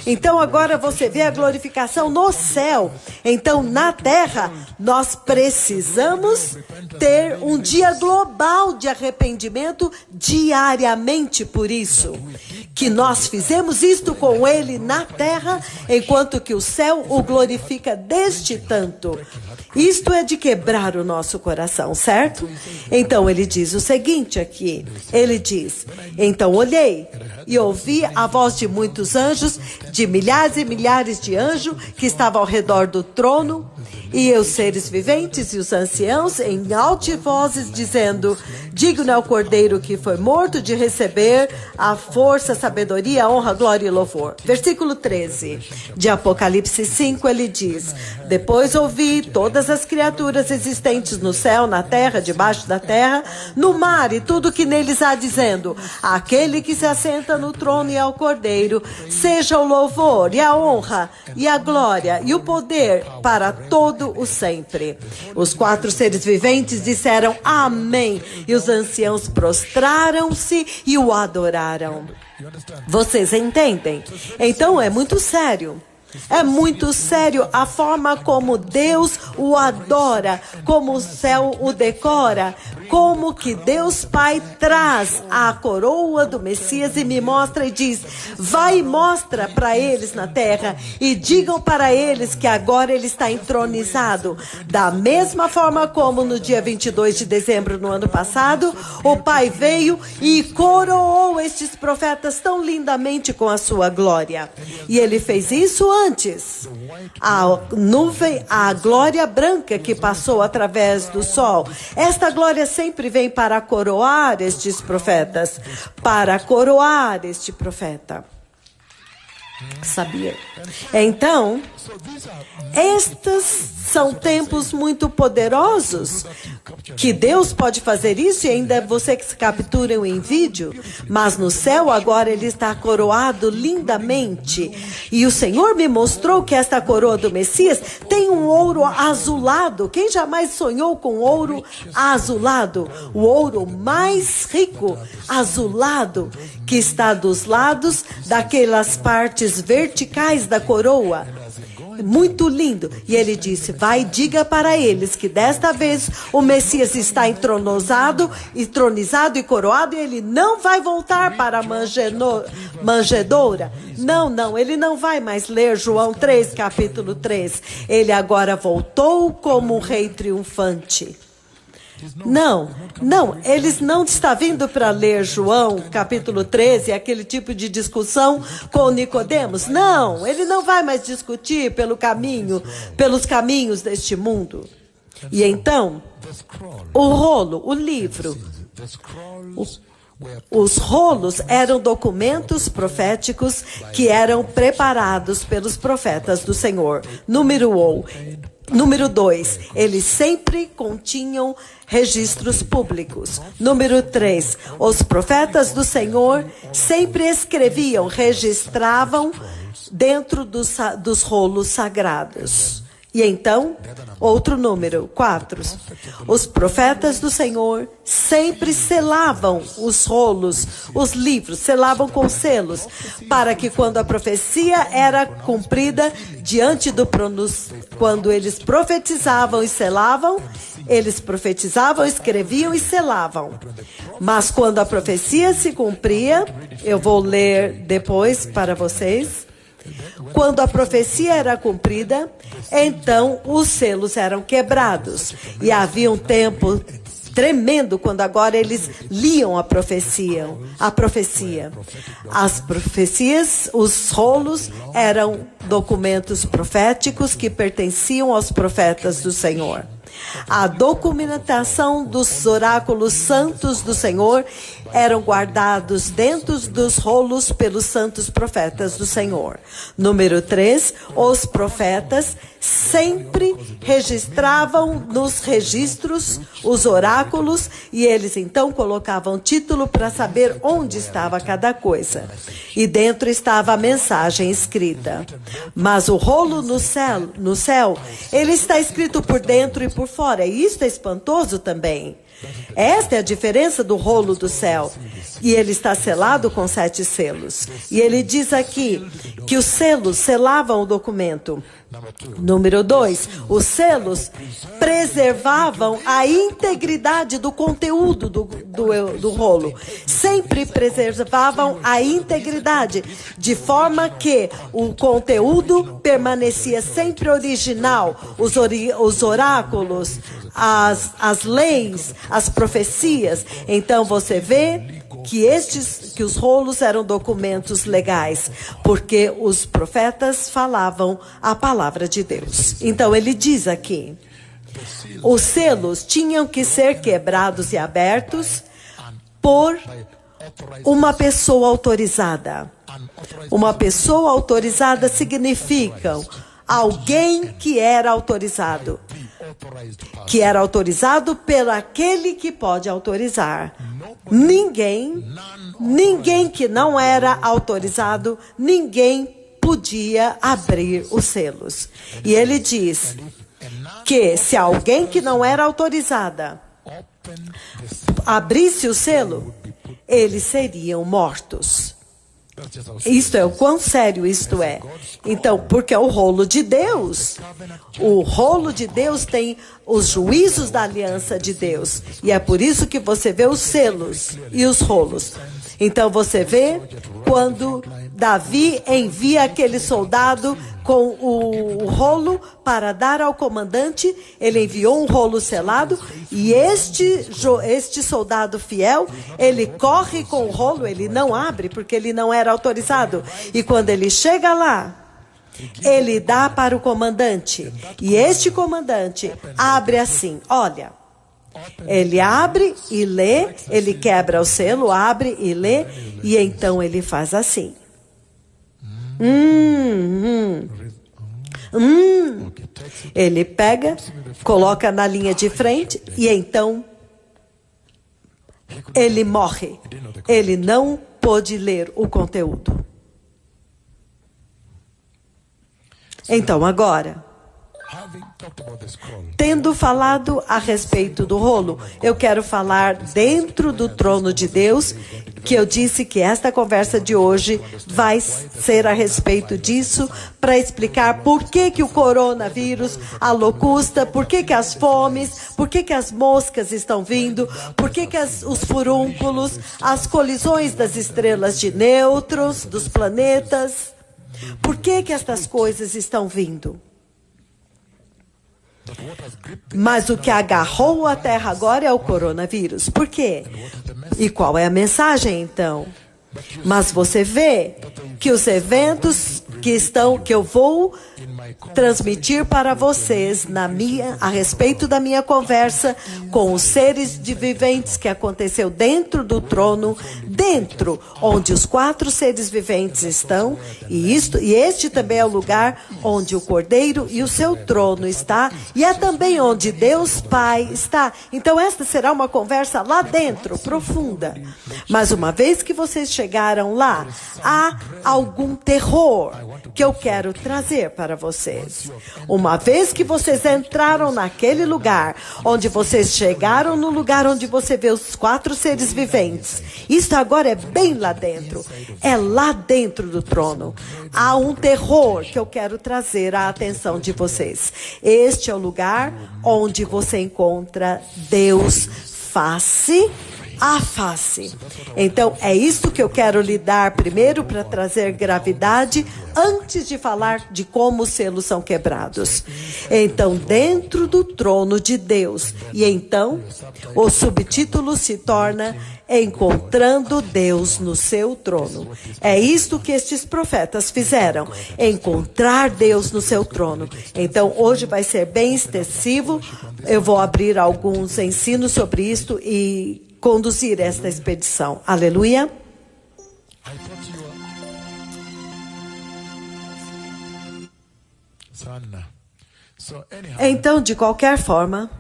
Então agora você vê a glorificação no céu. Então na terra nós precisamos ter um dia global de arrependimento diariamente por isso. Que nós fizemos isto com ele na terra, enquanto que o céu o glorifica deste tanto. Isto é de quebrar o nosso coração, certo? Então ele diz o seguinte aqui, ele diz: então olhei e ouvi a voz de muitos anjos, de milhares e milhares de anjos que estavam ao redor do trono, e os seres viventes e os anciãos em altas vozes dizendo: digno é o Cordeiro que foi morto de receber a força, a sabedoria, a honra, glória e louvor. Versículo 13 de Apocalipse 5, ele diz: depois ouvi todas as criaturas existentes no céu, na terra, debaixo da terra, no mar e tudo que neles há, dizendo: aquele que se assenta no trono e ao Cordeiro, seja o louvor e a honra e a glória e o poder para todo o sempre. Os 4 seres viventes disseram amém, e os anciãos prostraram-se e o adoraram. Vocês entendem? Então é muito sério. É muito sério a forma como Deus o adora, como o céu o decora, como que Deus Pai traz a coroa do Messias e me mostra e diz: vai e mostra para eles na terra e digam para eles que agora ele está entronizado. Da mesma forma como no dia 22 de dezembro no ano passado, o Pai veio e coroou estes profetas tão lindamente com a sua glória. E ele fez isso antes. A nuvem, a glória branca que passou através do sol. Esta glória sempre vem para coroar estes profetas, para coroar este profeta. Sabia? Então, estes são tempos muito poderosos, que Deus pode fazer isso e ainda você que se captura em vídeo, mas no céu agora ele está coroado lindamente. E o Senhor me mostrou que esta coroa do Messias tem um ouro azulado. Quem jamais sonhou com ouro azulado? O ouro mais rico, azulado, que está dos lados daquelas partes verticais da coroa. Muito lindo. E ele disse: vai, diga para eles que desta vez o Messias está entronizado e coroado, e ele não vai voltar para a manjedoura. Não, ele não vai mais ler João 3, capítulo 3. Ele agora voltou como um rei triunfante. Não, eles não estão vindo para ler João, capítulo 13, aquele tipo de discussão com Nicodemos. Não, ele não vai mais discutir pelos caminhos deste mundo. E então, o rolo, o livro, os rolos eram documentos proféticos que eram preparados pelos profetas do Senhor. Número 2, eles sempre continham registros públicos. Número 3, os profetas do Senhor sempre escreviam, registravam dentro dos rolos sagrados. E então, outro número, 4, os profetas do Senhor sempre selavam os rolos, os livros, selavam com selos, para que quando a profecia era cumprida, diante do quando eles profetizavam e selavam, eles profetizavam, escreviam e selavam. Mas quando a profecia se cumpria, eu vou ler depois para vocês, quando a profecia era cumprida, então os selos eram quebrados. E havia um tempo tremendo quando agora eles liam a profecia. As profecias, os rolos, eram documentos proféticos que pertenciam aos profetas do Senhor. A documentação dos oráculos santos do Senhor eram guardados dentro dos rolos pelos santos profetas do Senhor. Número 3, os profetas sempre registravam nos registros os oráculos e eles então colocavam título para saber onde estava cada coisa. E dentro estava a mensagem escrita. Mas o rolo no céu, ele está escrito por dentro e por fora. E isso é espantoso também. Esta é a diferença do rolo do céu. E ele está selado com 7 selos. E ele diz aqui que os selos selavam o documento. Número 2, os selos preservavam a integridade do conteúdo do rolo. Sempre preservavam a integridade, de forma que o conteúdo permanecia sempre original. Os oráculos, as leis, as profecias. Então você vê que os rolos eram documentos legais, porque os profetas falavam a palavra de Deus. Então ele diz aqui, os selos tinham que ser quebrados e abertos por uma pessoa autorizada. Uma pessoa autorizada significa alguém que era autorizado. Que era autorizado pelo aquele que pode autorizar. Ninguém que não era autorizado, ninguém podia abrir os selos. E ele diz que se alguém que não era autorizada abrisse o selo, eles seriam mortos. Isto é o quão sério isto é. Então, porque é o rolo de Deus. O rolo de Deus tem os juízos da aliança de Deus. E é por isso que você vê os selos e os rolos. Então você vê quando Davi envia aquele soldado com o rolo para dar ao comandante, ele enviou um rolo selado e este soldado fiel, ele corre com o rolo, ele não abre porque ele não era autorizado. E quando ele chega lá, ele dá para o comandante e este comandante abre assim, olha, ele abre e lê, ele quebra o selo, abre e lê e então ele faz assim. Ele pega, coloca na linha de frente e então ele morre. Ele não pôde ler o conteúdo. Então agora, tendo falado a respeito do rolo, eu quero falar dentro do trono de Deus, que eu disse que esta conversa de hoje vai ser a respeito disso, para explicar por que o coronavírus, a locusta, por que as fomes, por que as moscas estão vindo, por que os furúnculos, as colisões das estrelas de nêutrons, dos planetas, por que estas coisas estão vindo? Mas o que agarrou a Terra agora é o coronavírus. Por quê? E qual é a mensagem, então? Mas você vê que os eventos que eu vou transmitir para vocês a respeito da minha conversa com os seres viventes que aconteceu dentro do trono, dentro onde os 4 seres viventes estão, e este também é o lugar onde o Cordeiro e o seu trono está, e é também onde Deus Pai está. Então esta será uma conversa lá dentro, profunda. Mas uma vez que vocês chegaram lá, há algum terror que eu quero trazer para vocês. Uma vez que vocês entraram naquele lugar, onde vocês chegaram no lugar onde você vê os 4 seres viventes, isso agora é bem lá dentro, é lá dentro do trono. Há um terror que eu quero trazer à atenção de vocês. Este é o lugar onde você encontra Deus face a face. Então, é isso que eu quero lhe dar primeiro para trazer gravidade antes de falar de como os selos são quebrados. Então, dentro do trono de Deus. E então, o subtítulo se torna Encontrando Deus no seu trono. É isto que estes profetas fizeram, encontrar Deus no seu trono. Então, hoje vai ser bem extensivo. Eu vou abrir alguns ensinos sobre isto e conduzir esta expedição. Aleluia. Então, de qualquer forma,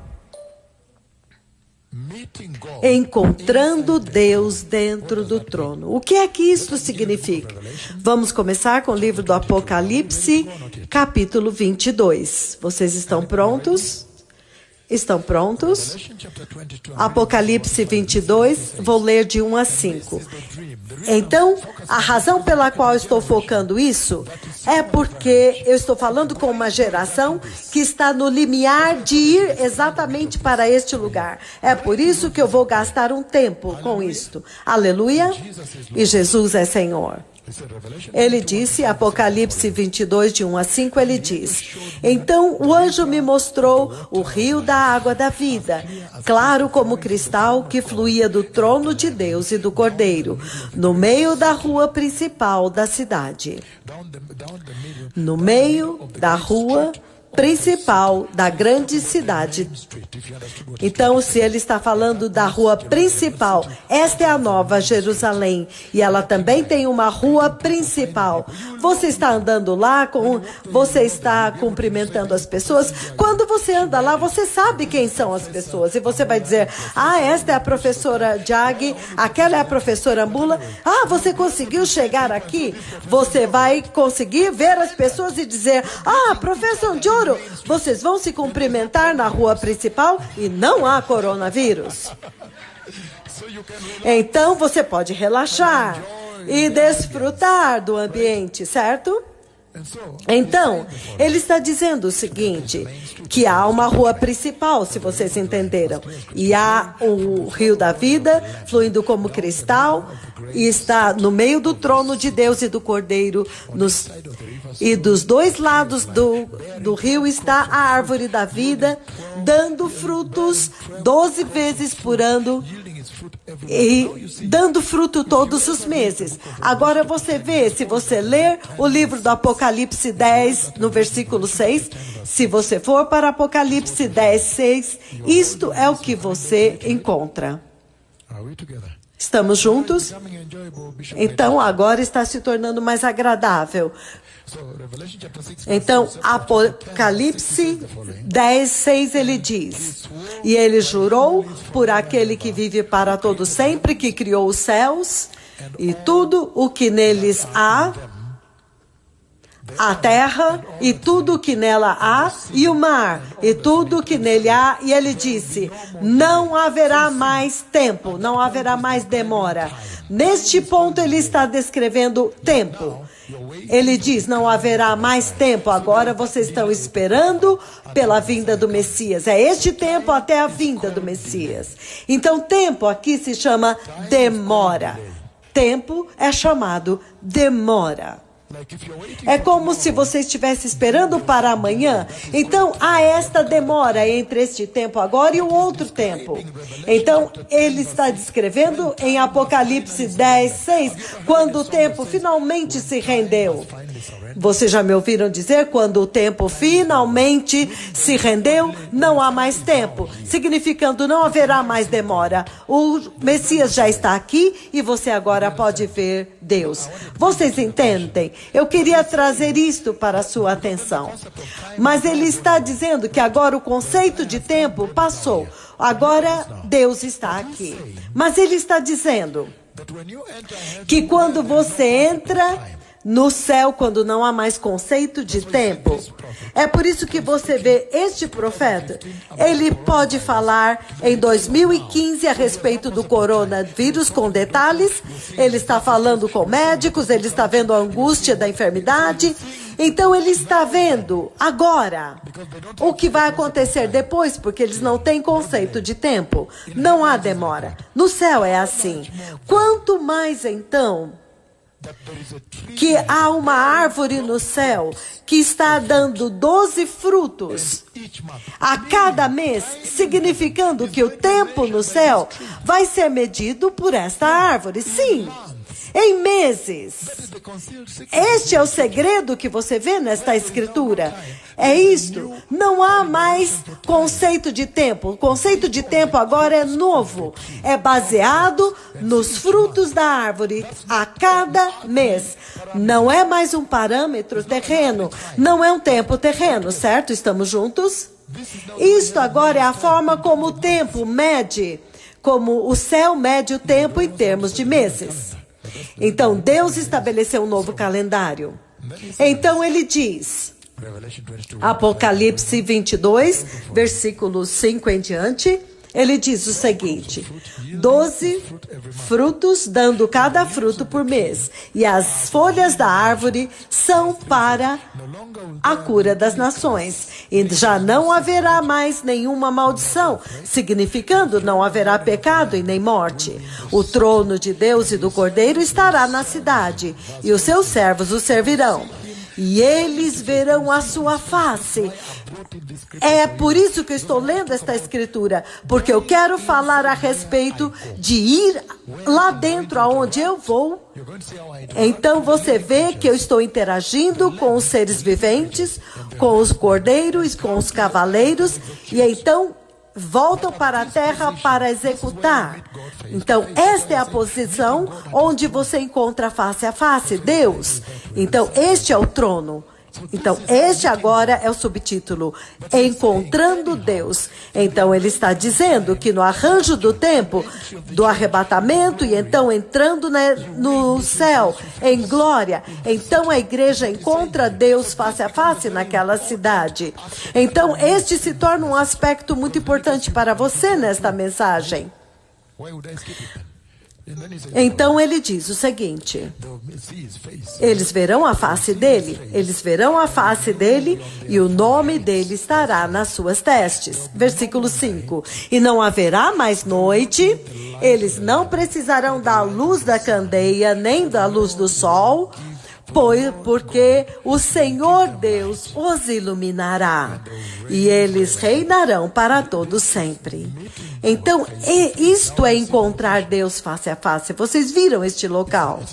encontrando Deus dentro do trono. O que é que isso significa? Vamos começar com o livro do Apocalipse, capítulo 22. Vocês estão prontos? Estão prontos? Apocalipse 22, vou ler de 1 a 5. Então, a razão pela qual eu estou focando isso é porque eu estou falando com uma geração que está no limiar de ir exatamente para este lugar. É por isso que eu vou gastar um tempo com isto. Aleluia! E Jesus é Senhor. Ele disse, Apocalipse 22, de 1 a 5, ele diz: Então o anjo me mostrou o rio da água da vida, claro como cristal, que fluía do trono de Deus e do Cordeiro, no meio da rua principal da cidade. No meio da rua principal da grande cidade. Então, se ele está falando da rua principal, esta é a Nova Jerusalém, e ela também tem uma rua principal. Você está andando lá, você está cumprimentando as pessoas. Quando você anda lá, você sabe quem são as pessoas, e você vai dizer: ah, esta é a professora Jag, aquela é a professora Mula. Ah, você conseguiu chegar aqui? Você vai conseguir ver as pessoas e dizer: ah, professor Joe, vocês vão se cumprimentar na rua principal e não há coronavírus. Então você pode relaxar e desfrutar do ambiente, certo? Então, ele está dizendo o seguinte, que há uma rua principal, se vocês entenderam, e há o rio da vida, fluindo como cristal, e está no meio do trono de Deus e do Cordeiro, e dos dois lados do rio está a árvore da vida, dando frutos 12 vezes por ano, e dando fruto todos os meses. Agora você vê, se você ler o livro do Apocalipse 10, no versículo 6, se você for para Apocalipse 10, 6, isto é o que você encontra. Estamos juntos? Então, agora está se tornando mais agradável. Então, Apocalipse 10, 6, ele diz: E ele jurou por aquele que vive para todo sempre, que criou os céus e tudo o que neles há, a terra e tudo o que nela há, e o mar e tudo o que nele há. E ele disse: não haverá mais tempo, não haverá mais demora. Neste ponto ele está descrevendo tempo. Ele diz: não haverá mais tempo, agora vocês estão esperando pela vinda do Messias. É este tempo até a vinda do Messias. Então tempo aqui se chama demora. Tempo é chamado demora. É como se você estivesse esperando para amanhã. Então, há esta demora entre este tempo agora e o outro tempo. Então, ele está descrevendo em Apocalipse 10, 6, quando o tempo finalmente se rendeu. Vocês já me ouviram dizer, quando o tempo finalmente se rendeu, não há mais tempo, significando não haverá mais demora. O Messias já está aqui e você agora pode ver Deus. Vocês entendem? Eu queria trazer isto para a sua atenção. Mas ele está dizendo que agora o conceito de tempo passou. Agora Deus está aqui. Mas ele está dizendo que quando você entra no céu, quando não há mais conceito de tempo, é por isso que você vê este profeta, ele pode falar em 2015 a respeito do coronavírus com detalhes, ele está falando com médicos, ele está vendo a angústia da enfermidade, então ele está vendo agora o que vai acontecer depois, porque eles não têm conceito de tempo, não há demora. No céu é assim. Quanto mais então que há uma árvore no céu que está dando 12 frutos a cada mês, significando que o tempo no céu vai ser medido por esta árvore. Sim, Em meses. Este é o segredo que você vê nesta escritura. É isto. Não há mais conceito de tempo. O conceito de tempo agora é novo. É baseado nos frutos da árvore a cada mês. Não é mais um parâmetro terreno. Não é um tempo terreno, certo? Estamos juntos? Isto agora é a forma como o tempo mede, como o céu mede o tempo em termos de meses. Então, Deus estabeleceu um novo calendário. Então, ele diz, Apocalipse 22, versículos 5 em diante, ele diz o seguinte: 12 frutos, dando cada fruto por mês, e as folhas da árvore são para a cura das nações. E já não haverá mais nenhuma maldição, significando não haverá pecado e nem morte. O trono de Deus e do Cordeiro estará na cidade, e os seus servos o servirão. E eles verão a sua face. É por isso que eu estou lendo esta escritura, porque eu quero falar a respeito de ir lá dentro aonde eu vou. Então você vê que eu estou interagindo com os seres viventes, com os cordeiros, com os cavaleiros, e então voltam para a terra para executar. Então, esta é a posição onde você encontra face a face, Deus. Então, este é o trono. Então, este agora é o subtítulo, Encontrando Deus. Então, ele está dizendo que no arranjo do tempo, do arrebatamento, e então entrando no céu, em glória, então a igreja encontra Deus face a face naquela cidade. Então, este se torna um aspecto muito importante para você nesta mensagem. Então ele diz o seguinte: eles verão a face dele, e o nome dele estará nas suas testes. Versículo 5: e não haverá mais noite, eles não precisarão da luz da candeia, nem da luz do sol, porque o Senhor Deus os iluminará, e eles reinarão para todo sempre. Então, isto é encontrar Deus face a face. Vocês viram este local?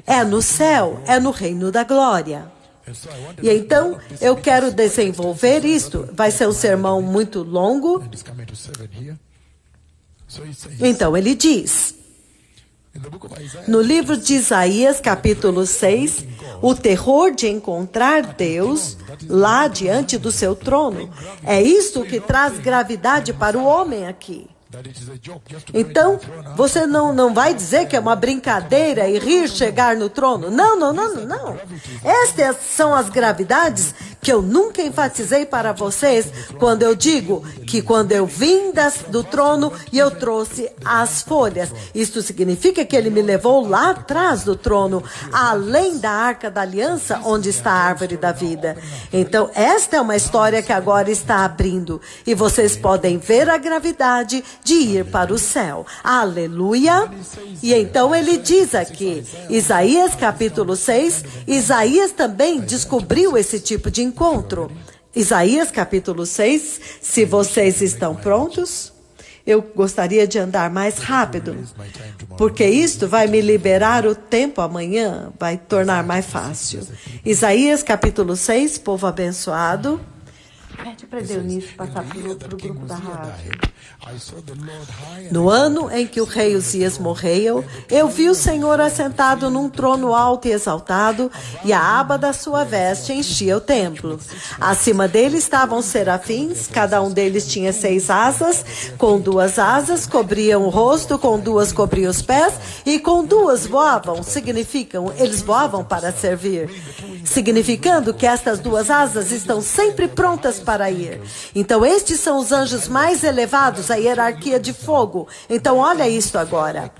É no céu, é no reino da glória. E então, eu quero desenvolver isto. Vai ser um sermão muito longo. Então, ele diz, no livro de Isaías, capítulo 6, o terror de encontrar Deus lá diante do seu trono. É isso que traz gravidade para o homem aqui. Então, você não vai dizer que é uma brincadeira e rir chegar no trono. Não. Estas são as gravidades que eu nunca enfatizei para vocês quando eu digo que quando eu vim do trono e eu trouxe as folhas. Isto significa que ele me levou lá atrás do trono, além da arca da aliança, onde está a árvore da vida. Então, esta é uma história que agora está abrindo. E vocês podem ver a gravidade de ir para o céu. Aleluia! E então ele diz aqui, Isaías capítulo 6, Isaías também descobriu esse tipo de encontro. Isaías capítulo 6, se vocês estão prontos, eu gostaria de andar mais rápido, porque isto vai me liberar o tempo amanhã, vai tornar mais fácil. Isaías capítulo 6, povo abençoado. Pede para Deunice passar para o grupo da rádio. No ano em que o rei Uzias morreu, eu vi o Senhor assentado num trono alto e exaltado, e a aba da sua veste enchia o templo. Acima dele estavam serafins, cada um deles tinha 6 asas, com 2 asas cobriam o rosto, com 2 cobriam os pés, e com 2 voavam, eles voavam para servir, significando que estas 2 asas estão sempre prontas para ir. Então estes são os anjos mais elevados, a hierarquia de fogo. Então olha isto agora.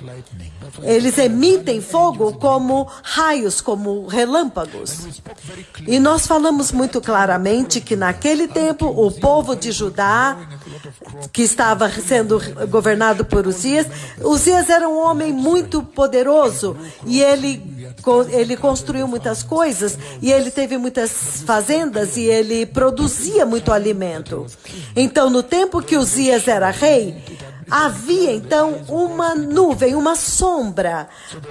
Eles emitem fogo como raios, como relâmpagos. E nós falamos muito claramente que naquele tempo o povo de Judá, que estava sendo governado por Uzias era um homem muito poderoso e ele construiu muitas coisas e ele teve muitas fazendas e ele produzia muito alimento. Então, no tempo que Uzias era rei, Havia então uma nuvem, uma sombra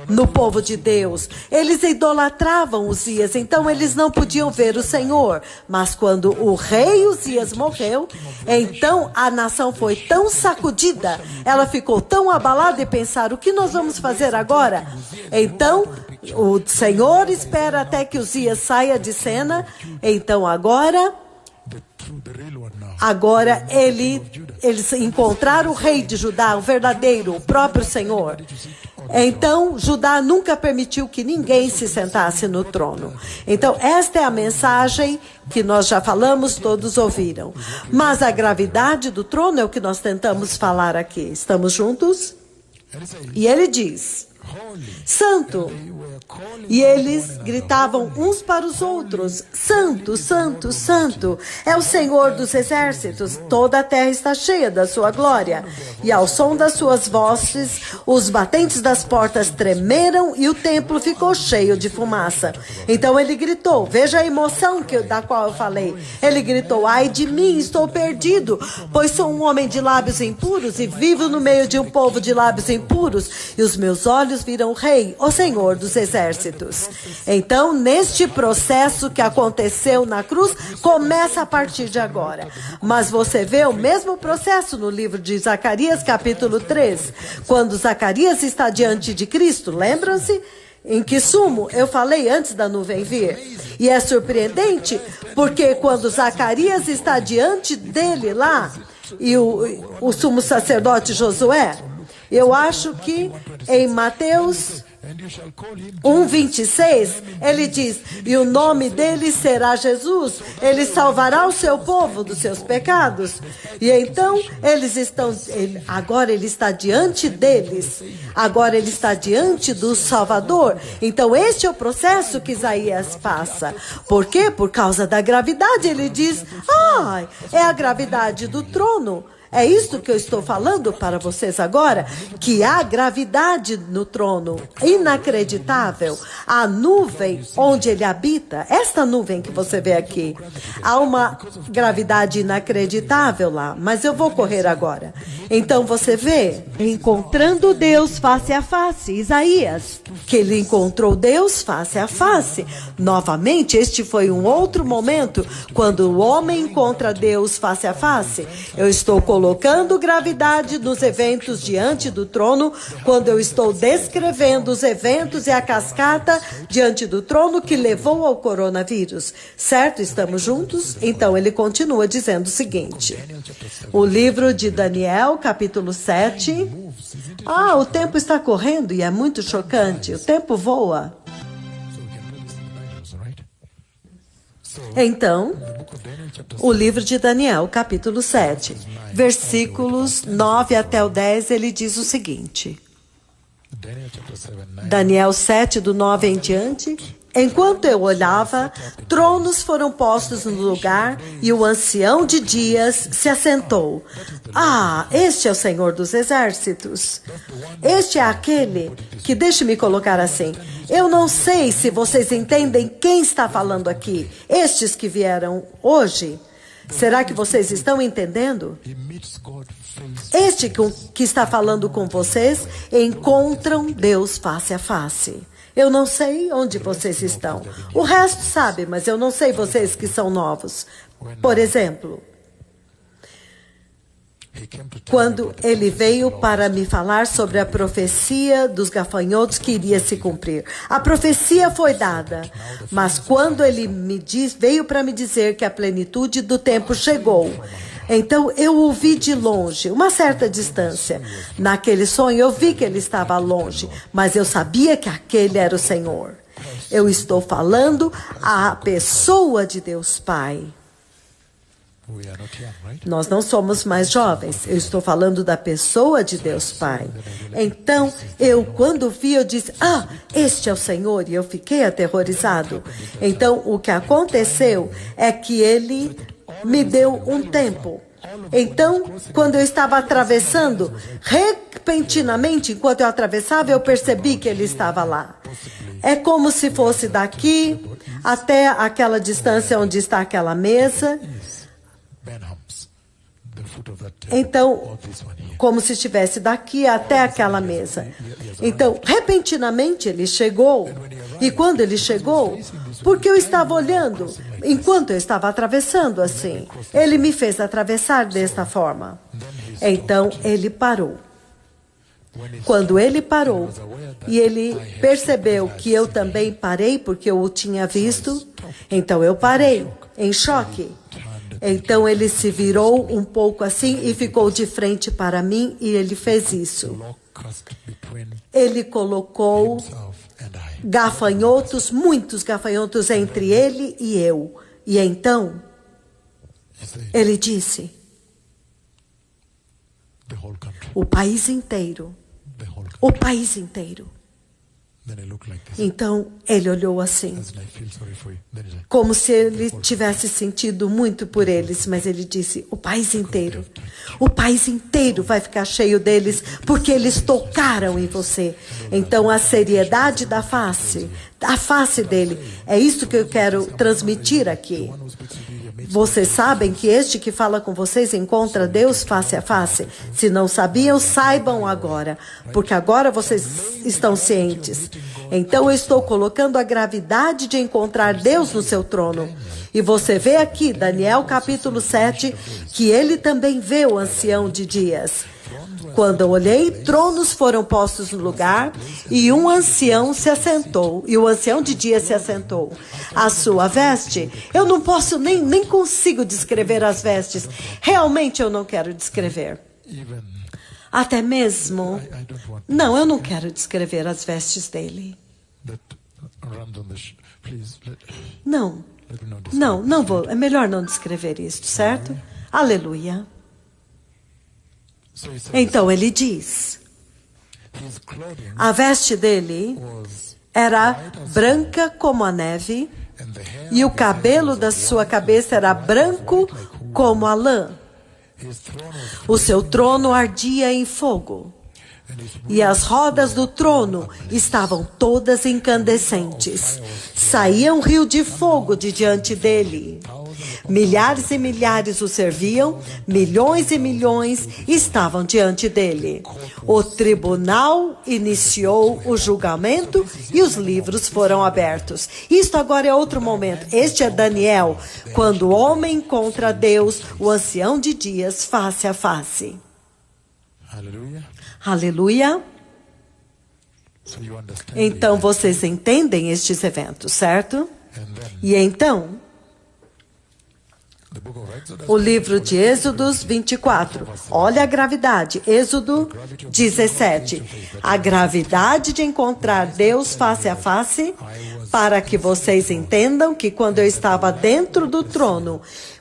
no povo de Deus. Eles idolatravam Uzias, então eles não podiam ver o Senhor. Mas quando o rei Uzias morreu, então a nação foi tão sacudida, ela ficou tão abalada e pensaram: o que nós vamos fazer agora? Então o Senhor espera até que Uzias saia de cena. Então agora eles encontraram o rei de Judá, o verdadeiro, o próprio Senhor. Então, Judá nunca permitiu que ninguém se sentasse no trono. Então, esta é a mensagem que nós já falamos, todos ouviram. Mas a gravidade do trono é o que nós tentamos falar aqui. Estamos juntos? E ele diz: Santo. E eles gritavam uns para os outros: Santo, Santo, Santo, é o Senhor dos exércitos, toda a terra está cheia da sua glória. E ao som das suas vozes, os batentes das portas tremeram e o templo ficou cheio de fumaça. Então ele gritou, veja a emoção da qual eu falei. Ele gritou: ai de mim, estou perdido, pois sou um homem de lábios impuros e vivo no meio de um povo de lábios impuros, e os meus olhos viram o Rei, o Senhor dos exércitos. Então, neste processo que aconteceu na cruz, começa a partir de agora. Mas você vê o mesmo processo no livro de Zacarias, capítulo 3, quando Zacarias está diante de Cristo, lembram-se? Em que sumo eu falei antes da nuvem vir. E é surpreendente, porque quando Zacarias está diante dele lá, e o sumo sacerdote Josué, eu acho que em Mateus 1:26, ele diz: e o nome dele será Jesus, ele salvará o seu povo dos seus pecados. E então agora ele está diante deles, agora ele está diante do Salvador. Então este é o processo que Isaías passa. Por quê? Por causa da gravidade. Ele diz: é a gravidade do trono. É isso que eu estou falando para vocês agora, que há gravidade no trono, inacreditável. A nuvem onde ele habita, esta nuvem que você vê aqui, há uma gravidade inacreditável lá, mas eu vou correr agora. Então você vê, encontrando Deus face a face, Isaías, que ele encontrou Deus face a face. Novamente, este foi um outro momento, quando o homem encontra Deus face a face. Eu estou colocando gravidade nos eventos diante do trono, quando eu estou descrevendo os eventos e a cascata diante do trono que levou ao coronavírus. Certo? Estamos juntos? Então ele continua dizendo o seguinte. O livro de Daniel, capítulo 7. O tempo está correndo e é muito chocante. O tempo voa. Então, o livro de Daniel, capítulo 7, versículos 9 até o 10, ele diz o seguinte. Daniel 7, do 9 em diante. Enquanto eu olhava, tronos foram postos no lugar e o ancião de dias se assentou. Este é o Senhor dos exércitos. Este é aquele que, deixe-me colocar assim, eu não sei se vocês entendem quem está falando aqui. Estes que vieram hoje. Será que vocês estão entendendo? Este que está falando com vocês encontram Deus face a face. Eu não sei onde vocês estão. O resto sabe, mas eu não sei vocês que são novos. Por exemplo, quando ele veio para me falar sobre a profecia dos gafanhotos que iria se cumprir. A profecia foi dada, mas quando ele veio para me dizer que a plenitude do tempo chegou, então eu o vi de longe, uma certa distância. Naquele sonho eu vi que ele estava longe, mas eu sabia que aquele era o Senhor. Eu estou falando a pessoa de Deus Pai. Nós não somos mais jovens. Eu estou falando da pessoa de Deus Pai. Então, quando vi, eu disse, este é o Senhor, e eu fiquei aterrorizado. Então, o que aconteceu é que ele me deu um tempo. Então, quando eu estava atravessando, repentinamente, enquanto eu atravessava, eu percebi que ele estava lá. É como se fosse daqui até aquela distância onde está aquela mesa. Então, como se estivesse daqui até aquela mesa. Então, repentinamente ele chegou. E quando ele chegou, porque eu estava olhando, enquanto eu estava atravessando assim, ele me fez atravessar desta forma. Então, ele parou. Quando ele parou, e ele percebeu que eu também parei, porque eu o tinha visto, então eu parei, em choque. Então ele se virou um pouco assim e ficou de frente para mim e ele fez isso. Ele colocou gafanhotos, muitos gafanhotos entre ele e eu. E então ele disse: o país inteiro. O país inteiro. Então, ele olhou assim, como se ele tivesse sentido muito por eles, mas ele disse: o país inteiro vai ficar cheio deles, porque eles tocaram em você. Então, a seriedade da face, a face dele, é isso que eu quero transmitir aqui. Vocês sabem que este que fala com vocês encontra Deus face a face? Se não sabiam, saibam agora, porque agora vocês estão cientes. Então eu estou colocando a gravidade de encontrar Deus no seu trono. E você vê aqui, Daniel capítulo 7, que ele também vê o ancião de dias. Quando eu olhei, tronos foram postos no lugar e um ancião se assentou. E o ancião de dias se assentou. A sua veste, eu não posso, nem consigo descrever as vestes. Realmente eu não quero descrever. Até mesmo, não, eu não quero descrever as vestes dele. Não vou. É melhor não descrever isto, certo? Aleluia. Então ele diz: a veste dele era branca como a neve, e o cabelo da sua cabeça era branco como a lã. O seu trono ardia em fogo, e as rodas do trono estavam todas incandescentes. Saía um rio de fogo de diante dele. Milhares e milhares o serviam, milhões e milhões estavam diante dele. O tribunal iniciou o julgamento e os livros foram abertos. Isto agora é outro momento. Este é Daniel, quando o homem encontra Deus, o ancião de dias, face a face. Aleluia. Aleluia. Então vocês entendem estes eventos, certo? E então, o livro de Êxodos 24. Olha a gravidade. Êxodo 17. A gravidade de encontrar Deus face a face, para que vocês entendam que quando eu estava dentro do trono,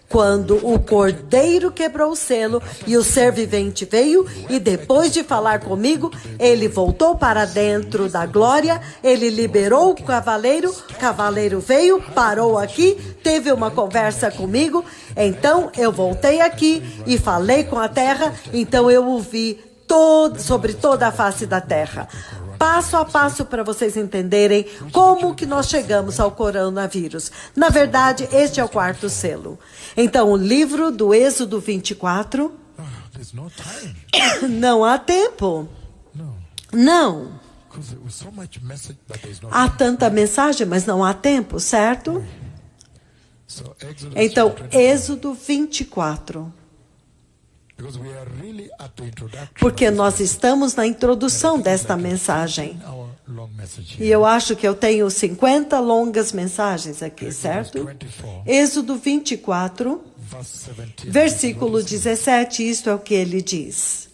quando o Cordeiro quebrou o selo e o ser vivente veio, e depois de falar comigo, ele voltou para dentro da glória, ele liberou o cavaleiro veio, parou aqui, teve uma conversa comigo, então eu voltei aqui e falei com a terra, então eu o vi sobre toda a face da terra. Passo a passo para vocês entenderem como que nós chegamos ao coronavírus. Na verdade, este é o quarto selo. Então, o livro do Êxodo 24. Não há tempo. Não. Há tanta mensagem, mas não há tempo, certo? Então, Êxodo 24. Porque nós estamos na introdução desta mensagem. E eu acho que eu tenho 50 longas mensagens aqui, certo? Êxodo 24, versículo 17, isto é o que ele diz.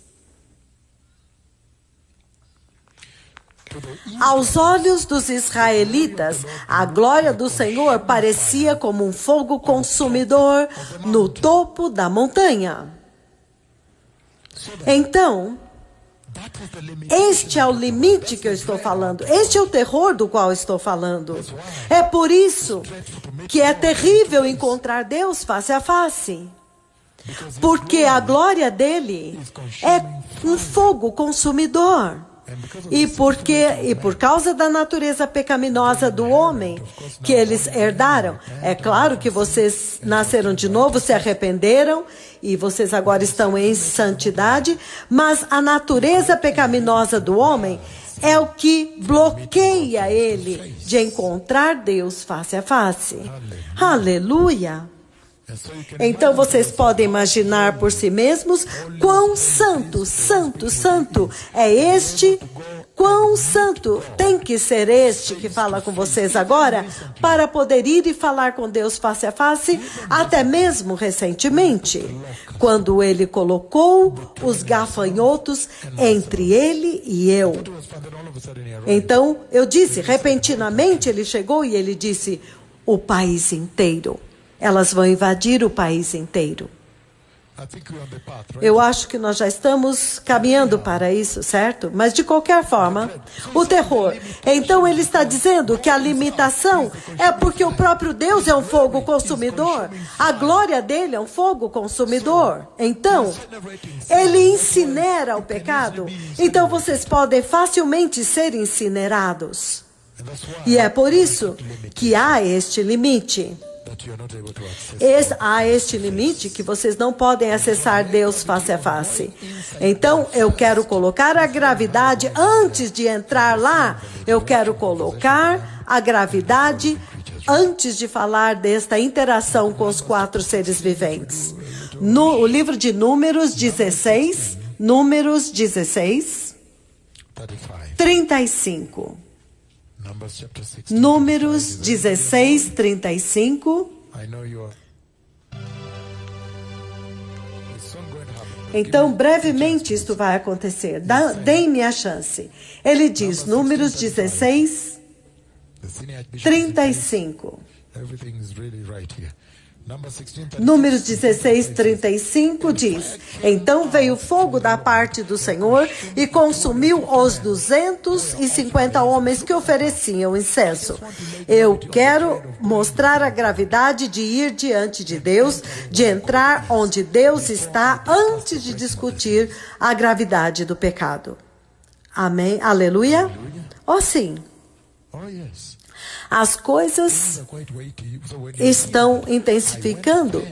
Aos olhos dos israelitas, a glória do Senhor parecia como um fogo consumidor no topo da montanha. Então, este é o limite que eu estou falando. Este é o terror do qual estou falando. É por isso que é terrível encontrar Deus face a face. Porque a glória dele é um fogo consumidor. E por causa da natureza pecaminosa do homem que eles herdaram, é claro que vocês nasceram de novo, se arrependeram e vocês agora estão em santidade, mas a natureza pecaminosa do homem é o que bloqueia ele de encontrar Deus face a face. Aleluia! Então vocês podem imaginar por si mesmos quão santo, santo, santo é este, quão santo tem que ser este que fala com vocês agora, para poder ir e falar com Deus face a face, até mesmo recentemente, quando ele colocou os gafanhotos entre ele e eu. Então eu disse, repentinamente ele chegou e ele disse, o país inteiro. Elas vão invadir o país inteiro. Eu acho que nós já estamos caminhando para isso, certo? Mas de qualquer forma, o terror. Então ele está dizendo que a limitação é porque o próprio Deus é um fogo consumidor. A glória dele é um fogo consumidor. Então, ele incinera o pecado. Então vocês podem facilmente ser incinerados. E é por isso que há este limite. Há este limite que vocês não podem acessar Deus face a face. Então, eu quero colocar a gravidade, antes de entrar lá, eu quero colocar a gravidade antes de falar desta interação com os 4 seres viventes. No livro de Números 16, 35. Números 16, 35. Então, brevemente isto vai acontecer. Deem-me a chance. Ele diz, Números 16, 35. Números 16, 35 diz, então veio fogo da parte do Senhor e consumiu os 250 homens que ofereciam incenso. Eu quero mostrar a gravidade de ir diante de Deus, de entrar onde Deus está antes de discutir a gravidade do pecado. Amém? Aleluia? Oh, sim. As coisas estão intensificando,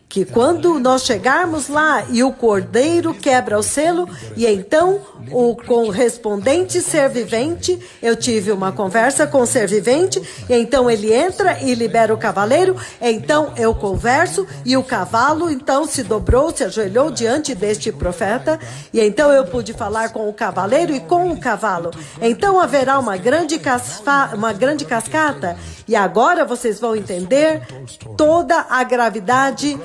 que quando nós chegarmos lá e o cordeiro quebra o selo, e então o correspondente ser vivente, eu tive uma conversa com o ser vivente, e então ele entra e libera o cavaleiro, então eu converso, e o cavalo então se dobrou, se ajoelhou diante deste profeta, e então eu pude falar com o cavaleiro e com o cavalo. Então haverá uma grande cascata, e agora vocês vão entender toda a gravidade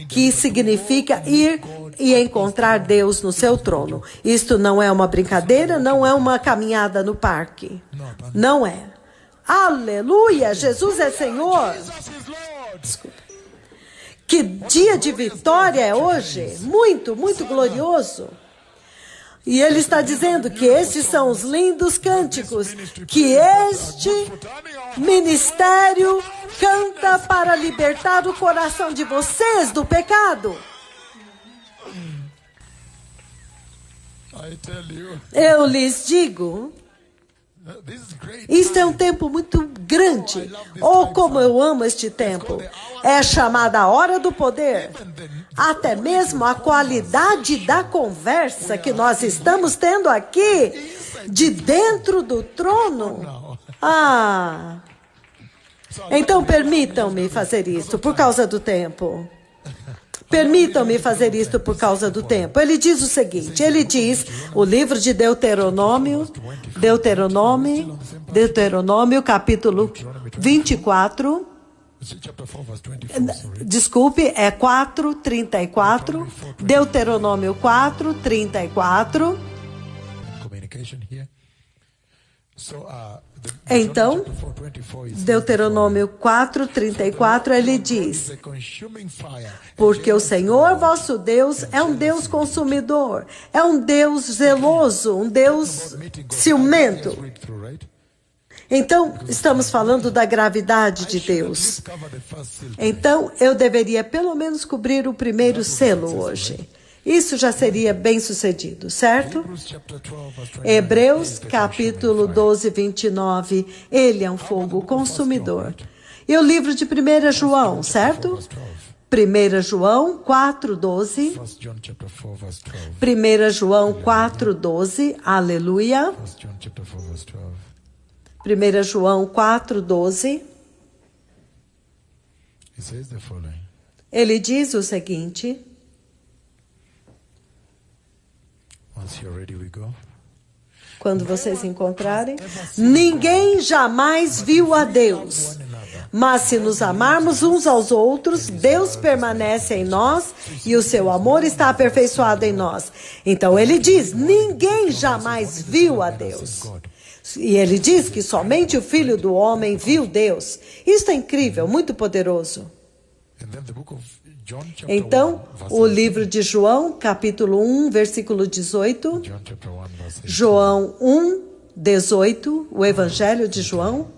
que significa ir e encontrar Deus no seu trono. Isto não é uma brincadeira, não é uma caminhada no parque. Não é. Aleluia! Jesus é Senhor. Desculpa. Que dia de vitória é hoje? Muito, muito glorioso. E ele está dizendo que estes são os lindos cânticos, que este ministério canta para libertar o coração de vocês do pecado. Eu lhes digo, isto é um tempo muito grande. Oh, como eu amo este tempo. É chamada a hora do poder. Até mesmo a qualidade da conversa que nós estamos tendo aqui, de dentro do trono. Então permitam-me fazer isso por causa do tempo. Permitam-me fazer isto por causa do tempo. Ele diz o seguinte, ele diz, o livro de Deuteronômio, capítulo 24, desculpe, é 4:34, Deuteronômio 4:34. Então, Deuteronômio 4:34, ele diz, porque o Senhor vosso Deus é um Deus consumidor, é um Deus zeloso, um Deus ciumento. Então, estamos falando da gravidade de Deus. Então, eu deveria pelo menos cobrir o primeiro selo hoje. isso já seria bem sucedido, certo? Hebreus capítulo 12, 29, ele é um fogo consumidor. E o livro de 1 João, certo? 1 João 4, 12. 1 João 4, 12, aleluia. 1 João 4, 12. Ele diz o seguinte. Quando vocês encontrarem, ninguém jamais viu a Deus. Mas se nos amarmos uns aos outros, Deus permanece em nós e o seu amor está aperfeiçoado em nós. Então ele diz, ninguém jamais viu a Deus. E ele diz que somente o Filho do Homem viu Deus. Isso é incrível, muito poderoso. Então, o livro de João, capítulo 1, versículo 18. João 1, 18, o Evangelho de João.